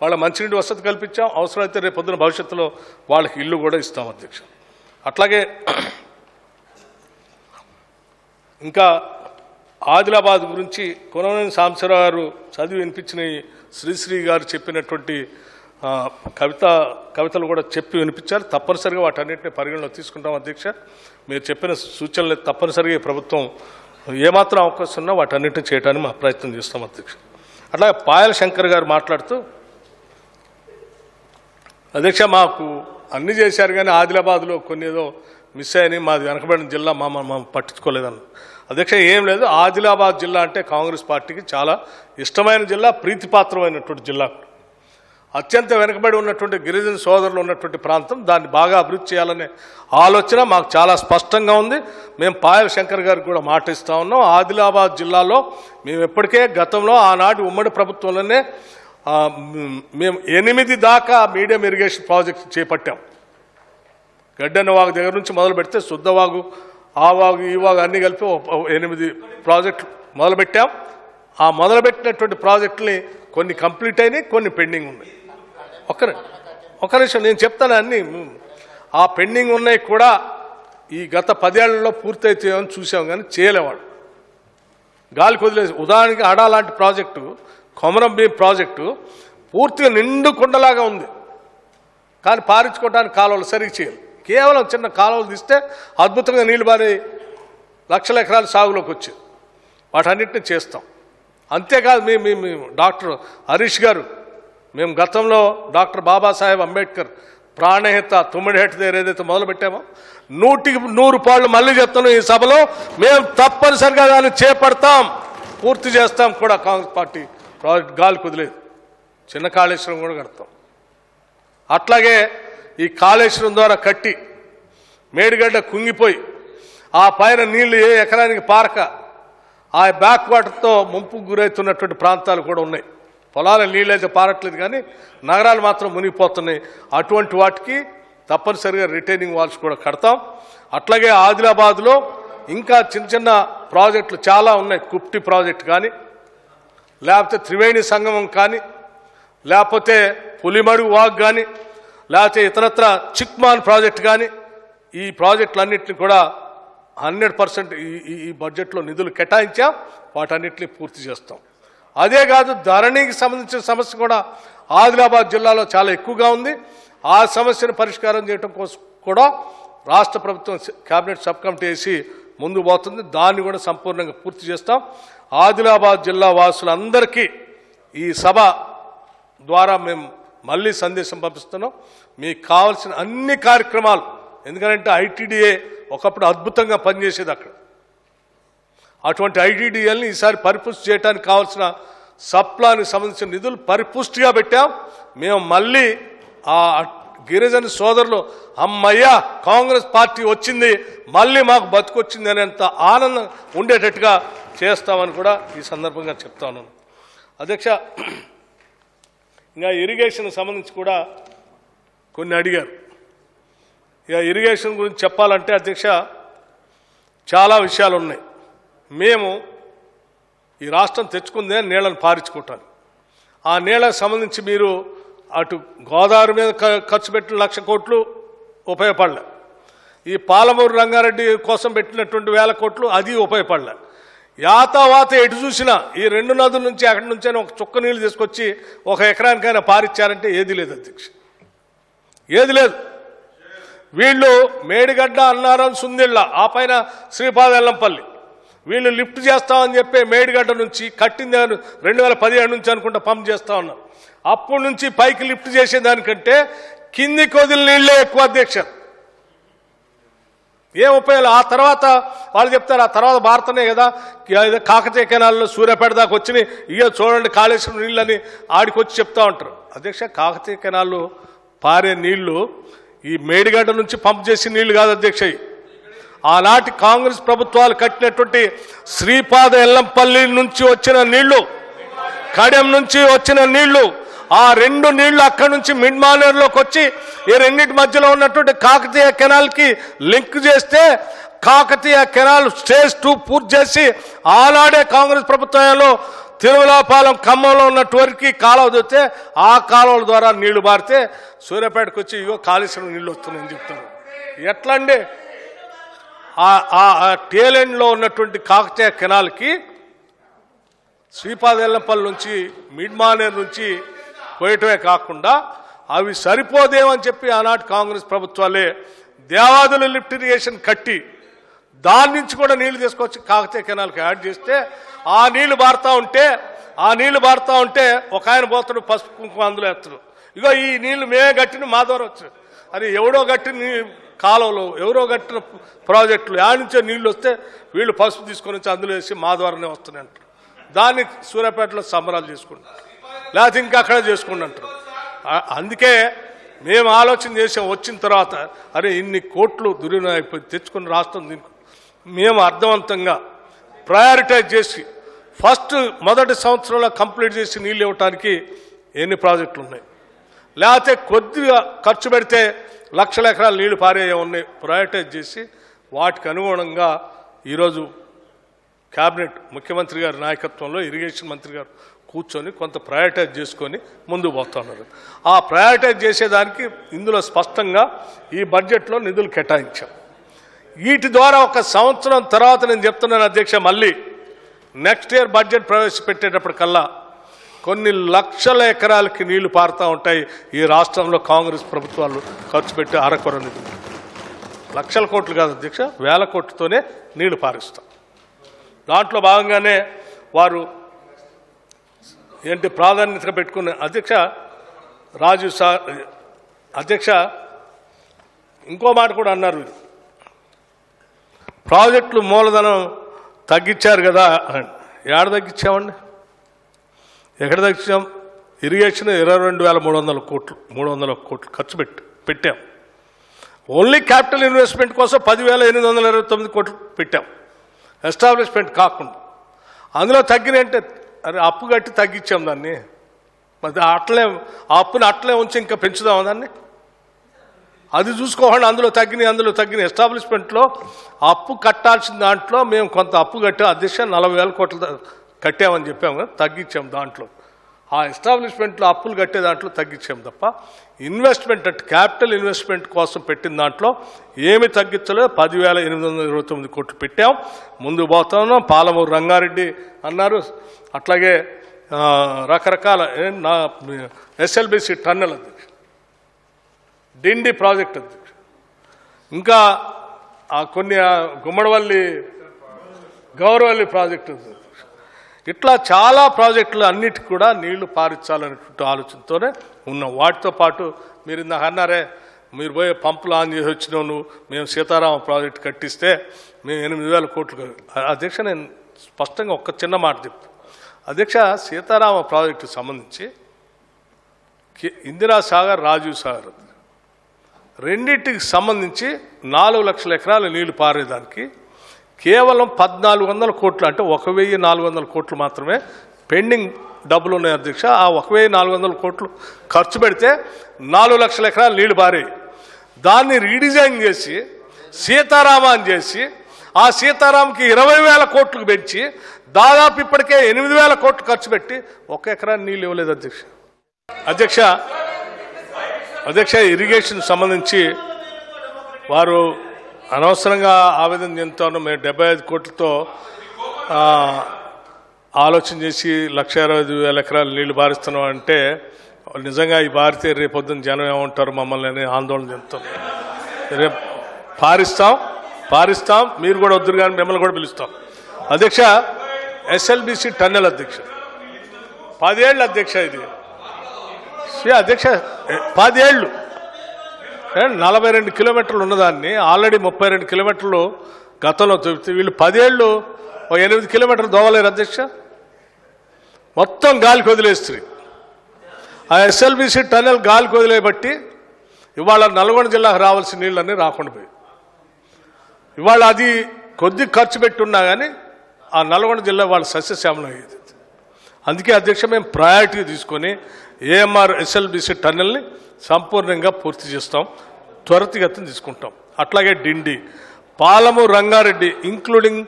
వాళ్ళ మంచినీటి వసతి కల్పించాం, అవసరమైతే రేపు పొద్దున భవిష్యత్తులో వాళ్ళకి ఇల్లు కూడా ఇస్తాం అధ్యక్ష. అట్లాగే ఇంకా ఆదిలాబాద్ గురించి కొనవనేని సాంబశివరావు గారు చదివి వినిపించిన శ్రీశ్రీ గారు చెప్పినటువంటి కవితలు కూడా చెప్పి వినిపించారు. తప్పనిసరిగా వాటన్నింటినీ పరిగణలో తీసుకుంటాం అధ్యక్ష. మీరు చెప్పిన సూచనలు తప్పనిసరిగా ప్రభుత్వం ఏమాత్రం అవకాశం ఉన్నా వాటన్నింటినీ చేయడానికి మా ప్రయత్నం చేస్తాం అధ్యక్ష. అట్లాగే పాయల శంకర్ గారు మాట్లాడుతూ, అధ్యక్ష మాకు అన్నీ చేశారు కానీ ఆదిలాబాద్లో కొన్ని ఏదో మిస్ అయ్యి మాది వెనకబడిన జిల్లా మా పట్టించుకోలేదన్న. అధ్యక్ష ఏం లేదు, ఆదిలాబాద్ జిల్లా అంటే కాంగ్రెస్ పార్టీకి చాలా ఇష్టమైన జిల్లా, ప్రీతిపాత్రమైనటువంటి జిల్లా. అత్యంత వెనుకబడి ఉన్నటువంటి గిరిజన సోదరులు ఉన్నటువంటి ప్రాంతం, దాన్ని బాగా అభివృద్ధి చేయాలనే ఆలోచన మాకు చాలా స్పష్టంగా ఉంది. మేము పాయల్ శంకర్ గారికి కూడా మాట ఇస్తా ఉన్నాం. ఆదిలాబాద్ జిల్లాలో మేము ఎప్పటికే గతంలో ఆనాటి ఉమ్మడి ప్రభుత్వంలోనే మేము 8 దాకా మీడియం ఇరిగేషన్ ప్రాజెక్ట్ చేపట్టాం. గడ్డన్న వాగు దగ్గర నుంచి మొదలు పెడితే శుద్ధవాగు, ఆ వాగు, ఈ వాగు అన్నీ కలిపి 8 ప్రాజెక్టులు మొదలుపెట్టాం. ఆ మొదలుపెట్టినటువంటి ప్రాజెక్టుని కొన్ని కంప్లీట్ అయినాయి, కొన్ని పెండింగ్ ఉన్నాయి. ఒక నిమిషం నేను చెప్తాను అన్నీ. ఆ పెండింగ్ ఉన్నాయి కూడా ఈ గత 10 ఏళ్లలో పూర్తయితాయని చూసాం, కానీ చేయలేవాడు, గాలికి వదిలేసి. ఉదాహరణకి అడా లాంటి ప్రాజెక్టు, కొమరం భీం ప్రాజెక్టు పూర్తిగా నిండు కొండలాగా ఉంది, కానీ పారించుకోవడానికి కాలువలు సరిగ్గా చేయాలి. కేవలం చిన్న కాలువలు తీస్తే అద్భుతంగా నీళ్ళు బారి లక్షల ఎకరాలు సాగులోకి వచ్చాయి. వాటన్నిటిని చేస్తాం. అంతేకాదు మేము డాక్టర్ హరీష్ గారు, మేము గతంలో డాక్టర్ బాబాసాహెబ్ అంబేద్కర్ ప్రాణహిత తుమ్మిడిహేట దగ్గర ఏదైతే మొదలుపెట్టామో 100కి 100 పాళ్ళు మళ్ళీ చెప్తాను ఈ సభలో, మేము తప్పనిసరిగా దాన్ని చేపడతాం, పూర్తి చేస్తాం కూడా. కాంగ్రెస్ పార్టీ ప్రాజెక్ట్ గాలికి వదిలేదు. చిన్న కాళేశ్వరం కూడా కడతాం. అట్లాగే ఈ కాళేశ్వరం ద్వారా కట్టి మేడిగడ్డ కుంగిపోయి ఆ పైన నీళ్లు ఏ ఎకరానికి పారక ఆ బ్యాక్ వాటర్తో ముంపుకు గురవుతున్నటువంటి ప్రాంతాలు కూడా ఉన్నాయి. పొలాల నీళ్ళైతే పారట్లేదు, కానీ నగరాలు మాత్రం మునిగిపోతున్నాయి. అటువంటి వాటికి తప్పనిసరిగా రిటైనింగ్ వాల్స్ కూడా కడతాం. అట్లాగే ఆదిలాబాద్లో ఇంకా చిన్న చిన్న ప్రాజెక్టులు చాలా ఉన్నాయి. కుప్టి ప్రాజెక్టు కానీ, లేకపోతే త్రివేణి సంగమం కానీ, లేకపోతే పులిమడుగు వాగ్ కానీ, లేకపోతే ఇతరత్ర చిక్మాన్ ప్రాజెక్ట్ కానీ, ఈ ప్రాజెక్టులన్నింటినీ కూడా 100% ఈ బడ్జెట్లో నిధులు కేటాయించాం. వాటన్నిటిని పూర్తి చేస్తాం. అదే కాదు, ధరణికి సంబంధించిన సమస్య కూడా ఆదిలాబాద్ జిల్లాలో చాలా ఎక్కువగా ఉంది. ఆ సమస్యను పరిష్కారం చేయడం కోసం కూడా రాష్ట్ర ప్రభుత్వం కేబినెట్ సబ్ కమిటీ వేసి ముందుకు పోతుంది. దాన్ని కూడా సంపూర్ణంగా పూర్తి చేస్తాం. ఆదిలాబాద్ జిల్లా వాసులందరికీ ఈ సభ ద్వారా మేము మళ్ళీ సందేశం పంపిస్తున్నాం. మీకు కావాల్సిన అన్ని కార్యక్రమాలు, ఎందుకంటే ఐటీడీఏ ఒకప్పుడు అద్భుతంగా పనిచేసేది అక్కడ. అటువంటి ఐటీడీఏల్ని ఈసారి పరిపుష్టి చేయడానికి కావాల్సిన సప్లానికి సంబంధించిన నిధులు పరిపుష్టిగా పెట్టాం. మేము మళ్ళీ ఆ గిరిజన సోదరులు అమ్మయ్య కాంగ్రెస్ పార్టీ వచ్చింది, మళ్ళీ మాకు బతుకొచ్చింది అనేంత ఆనందం ఉండేటట్టుగా చేస్తామని కూడా ఈ సందర్భంగా చెప్తా ఉన్నాను. అధ్యక్ష, ఇంకా ఇరిగేషన్కి సంబంధించి కూడా కొన్ని అడిగారు. ఇక ఇరిగేషన్ గురించి చెప్పాలంటే అధ్యక్ష చాలా విషయాలు ఉన్నాయి. మేము ఈ రాష్ట్రం తెచ్చుకుందే నీళ్లను పారించుకుంటాను. ఆ నీళ్లకు సంబంధించి మీరు అటు గోదావరి మీద ఖర్చు పెట్టిన 1,00,000 కోట్లు ఉపయోగపడలే, ఈ పాలమూరు రంగారెడ్డి కోసం పెట్టినటువంటి 1,000 కోట్లు అది ఉపయోగపడలే. యాతావాత ఎటు చూసినా ఈ 2 నదుల నుంచి అక్కడి నుంచైనా ఒక చుక్క నీళ్ళు తీసుకొచ్చి 1 ఎకరానికైనా పారిచ్చారంటే ఏది లేదు అధ్యక్ష, ఏది లేదు. వీళ్ళు మేడిగడ్డ, అన్నారం, సుందిళ్ళ, ఆ పైన శ్రీపాదెల్లంపల్లి వీళ్ళు లిఫ్ట్ చేస్తామని చెప్పి మేడిగడ్డ నుంచి కట్టింది 2017 నుంచి అనుకుంటా పంప్ చేస్తా ఉన్నారు. అప్పటి నుంచి పైకి లిఫ్ట్ చేసేదానికంటే కిందికి వదిలిన నీళ్ళే ఎక్కువ అధ్యక్ష. ఏం ఉపయోగం? ఆ తర్వాత వాళ్ళు చెప్తారు ఆ తర్వాత భారతనే కదా కాకతీయ కెనాల్లో సూర్యాపేట దాకా వచ్చినాయి, ఇక చూడండి కాళేశ్వరం నీళ్ళని ఆడికొచ్చి చెప్తా ఉంటారు. అధ్యక్ష, కాకతీయ కెనాల్లో పారే నీళ్లు ఈ మేడిగడ్డ నుంచి పంప్ చేసే నీళ్లు కాదు అధ్యక్ష. ఆనాటి కాంగ్రెస్ ప్రభుత్వాలు కట్టినటువంటి శ్రీపాద ఎల్లంపల్లి నుంచి వచ్చిన నీళ్లు, కడెం నుంచి వచ్చిన నీళ్లు, ఆ 2 నీళ్లు అక్కడి నుంచి మిడ్ మానేరులోకి వచ్చి ఈ రెండింటి మధ్యలో ఉన్నటువంటి కాకతీయ కెనాల్కి లింక్ చేస్తే కాకతీయ కెనాల్ స్టేజ్ 2 పూర్తి చేసి ఆనాడే కాంగ్రెస్ ప్రభుత్వంలో తిరుమలాపాలెం, ఖమ్మంలో ఉన్నటువంటి కాలువ దొరికితే ఆ కాలువల ద్వారా నీళ్లు బారితే సూర్యాపేటకు వచ్చి ఇగో కాళేశ్వరం నీళ్లు వస్తున్నాయని చెప్తారు. ఎట్లా అండి? ఆ టేలెండ్లో ఉన్నటువంటి కాకతీయ కెనాల్కి శ్రీపాదెల్లంపల్లి నుంచి మిడ్మానేర్ నుంచి పోయటమే కాకుండా అవి సరిపోదేమని చెప్పి ఆనాటి కాంగ్రెస్ ప్రభుత్వాలే దేవాదుల లిఫ్ట్ ఇరిగేషన్ కట్టి దాని నుంచి కూడా నీళ్లు తీసుకొచ్చి కాకతీయ కెనాల్కి యాడ్ చేస్తే ఆ నీళ్లు బారుతూ ఉంటే ఒక ఆయన పోతాడు, పసుపు కుంకుమ అందులో వేస్తాడు, ఇగో ఈ నీళ్లు మేమే కట్టిన మా ద్వారా వచ్చాడు. అని ఎవడో కట్టిన కాలువలు ఎవరో కట్టిన ప్రాజెక్టులు యాడ్ నుంచే నీళ్ళు వస్తే వీళ్ళు పసుపు తీసుకొని వచ్చి అందులో వేసి మా ద్వారానే వస్తున్నాయి అంటారు. దాన్ని సూర్యాపేటలో సంబరాలు చేసుకుంటారు, లేకపోతే ఇంకా అక్కడ చేసుకుంటారు. అందుకే మేము ఆలోచన చేసాం వచ్చిన తర్వాత, అరే ఇన్ని కోట్లు దుర్వినియోగం అయిపోయి తెచ్చుకుని రాష్ట్రం దీనికి మేము అర్థవంతంగా ప్రయారిటైజ్ చేసి ఫస్ట్ మొదటి సంవత్సరంలో కంప్లీట్ చేసి నీళ్ళు ఇవ్వటానికి ఎన్ని ప్రాజెక్టులు ఉన్నాయి, లేకపోతే కొద్దిగా ఖర్చు పెడితే లక్షల ఎకరాలు నీళ్లు పారే ఉన్నాయి ప్రయారిటైజ్ చేసి వాటికి అనుగుణంగా ఈరోజు క్యాబినెట్ ముఖ్యమంత్రి గారి నాయకత్వంలో ఇరిగేషన్ మంత్రి గారు కూర్చొని కొంత ప్రయారిటైజ్ చేసుకొని ముందుకు పోతున్నారు. ఆ ప్రయారిటైజ్ చేసేదానికి ఇందులో స్పష్టంగా ఈ బడ్జెట్లో నిధులు కేటాయించాం. వీటి ద్వారా ఒక సంవత్సరం తర్వాత నేను చెప్తున్నాను అధ్యక్ష, మళ్ళీ నెక్స్ట్ ఇయర్ బడ్జెట్ ప్రవేశపెట్టేటప్పటికల్లా కొన్ని లక్షల ఎకరాలకి నీళ్లు పారుతూ ఉంటాయి. ఈ రాష్ట్రంలో కాంగ్రెస్ ప్రభుత్వాలు ఖర్చు పెట్టి అరకొర నిధులు, లక్షల కోట్లు కాదు అధ్యక్ష, వేల కోట్లతోనే నీళ్లు పారిస్తాం. దాంట్లో భాగంగానే వారు ఏంటి ప్రాధాన్యతగా పెట్టుకున్న అధ్యక్ష రాజు సార్ అధ్యక్ష ఇంకో మాట కూడా అన్నారు, ప్రాజెక్టులు మూలధనం తగ్గించారు కదా. ఏడ తగ్గించామండి, ఎక్కడ తగ్గించాం? ఇరిగేషన్ 22,300 కోట్లు 300 కోట్లు ఖర్చు పెట్టాం. ఓన్లీ క్యాపిటల్ ఇన్వెస్ట్మెంట్ కోసం 10,829 కోట్లు పెట్టాం, ఎస్టాబ్లిష్మెంట్ కాకుండా. అందులో తగ్గినంటే అరే అప్పు కట్టి తగ్గించాం దాన్ని, మరి అట్లే ఆ అప్పుని అట్లే ఉంచి ఇంకా పెంచుదాం దాన్ని, అది చూసుకోకుండా అందులో తగ్గిన ఎస్టాబ్లిష్మెంట్లో అప్పు కట్టాల్సిన దాంట్లో మేము కొంత అప్పు కట్టాం అధ్యక్ష, 40,000 కోట్లు కట్టామని చెప్పాము కదా, తగ్గించాం. దాంట్లో ఆ ఎస్టాబ్లిష్మెంట్లో అప్పులు కట్టే దాంట్లో తగ్గించాం తప్ప ఇన్వెస్ట్మెంట్ అంటే క్యాపిటల్ ఇన్వెస్ట్మెంట్ కోసం పెట్టిన దాంట్లో ఏమి తగ్గించలేదు. 10,829 కోట్లు పెట్టాం, ముందుకు పోతున్నాం. పాలమూరు రంగారెడ్డి అన్నారు, అట్లాగే రకరకాల ఎస్ఎల్బిసి టన్నెల్ అధ్యక్ష, డిండి ప్రాజెక్ట్ అధ్యక్ష, ఇంకా కొన్ని గుమ్మడవల్లి గౌరవల్లి ప్రాజెక్టు అధ్యక్ష, ఇట్లా చాలా ప్రాజెక్టులు అన్నిటికీ కూడా నీళ్లు పారించాలనేటువంటి ఆలోచనతోనే ఉన్నాం. వాటితో పాటు మీరు ఇందాక అన్నారే, మీరు పోయి పంపులు ఆన్ చేసి వచ్చినావు, మేము సీతారామ ప్రాజెక్టు కట్టిస్తే మేము 8,000 కోట్లు. అధ్యక్ష నేను స్పష్టంగా ఒక్క చిన్న మాట చెప్తాను అధ్యక్ష, సీతారామ ప్రాజెక్టుకు సంబంధించి ఇందిరా సాగర్ రాజీవ్ సాగర్ రెండింటికి సంబంధించి 4 లక్షల ఎకరాల నీళ్లు పారేదానికి కేవలం 1,400 కోట్లు అంటే 1,400 కోట్లు మాత్రమే పెండింగ్ డబ్బులు ఉన్నాయి అధ్యక్ష. ఆ 1,400 కోట్లు ఖర్చు పెడితే 4 లక్షల ఎకరాలు నీళ్లు పారాయి. దాన్ని రీడిజైన్ చేసి సీతారామ అని చేసి ఆ సీతారాంకి 20,000 కోట్లకు పెంచి దాదాపు ఇప్పటికే 8,000 కోట్లు ఖర్చు పెట్టి 1 ఎకరాన్ని నీళ్ళు ఇవ్వలేదు అధ్యక్ష. అధ్యక్ష ఇరిగేషన్ సంబంధించి వారు అనవసరంగా ఆవేదన చెందుతాను. మేము 75 కోట్లతో ఆలోచన చేసి 1,25,000 ఎకరాలు నీళ్లు బారిస్తున్నాం అంటే నిజంగా ఈ భారతీయ రేపొద్దున జనం ఏమంటారు మమ్మల్ని అని ఆందోళన చెందుతాం. రేపు పారిస్తాం, మీరు కూడా వద్దురు కానీ మిమ్మల్ని కూడా పిలుస్తాం అధ్యక్ష. ఎస్ఎల్బిసి టన్నెల్ అధ్యక్ష 10 ఏళ్ళు అధ్యక్ష, ఇది అధ్యక్ష 10 ఏళ్ళు 42 కిలోమీటర్లు ఉన్నదాన్ని ఆల్రెడీ 32 కిలోమీటర్లు గతంలో చూపితే వీళ్ళు 10 ఏళ్ళు 8 కిలోమీటర్లు దోవలేరు అధ్యక్ష. మొత్తం గాలికి వదిలేస్తుంది. ఆ ఎస్ఎల్బిసి టన్నెల్ గాలికి వదిలేయబట్టి ఇవాళ నల్గొండ జిల్లాకు రావాల్సిన నీళ్ళన్నీ రాకుండా పోయి ఇవాళ అది కొద్ది ఖర్చు పెట్టున్నా కానీ ఆ నల్గొండ జిల్లా వాళ్ళ సస్యశ్యామలం అయ్యేది. అందుకే అధ్యక్ష మేము ప్రయారిటీ తీసుకొని ఏఎంఆర్ ఎస్ఎల్బిసి టన్నెల్ని సంపూర్ణంగా పూర్తి చేస్తాం, త్వరితగతిని తీసుకుంటాం. అట్లాగే డిండి పాలమూరు రంగారెడ్డి ఇంక్లూడింగ్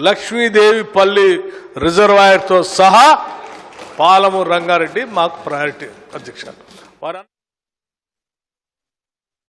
లక్ష్మీదేవిపల్లి రిజర్వాయర్తో సహా పాలమూరు రంగారెడ్డి మాకు ప్రయారిటీ అధ్యక్ష.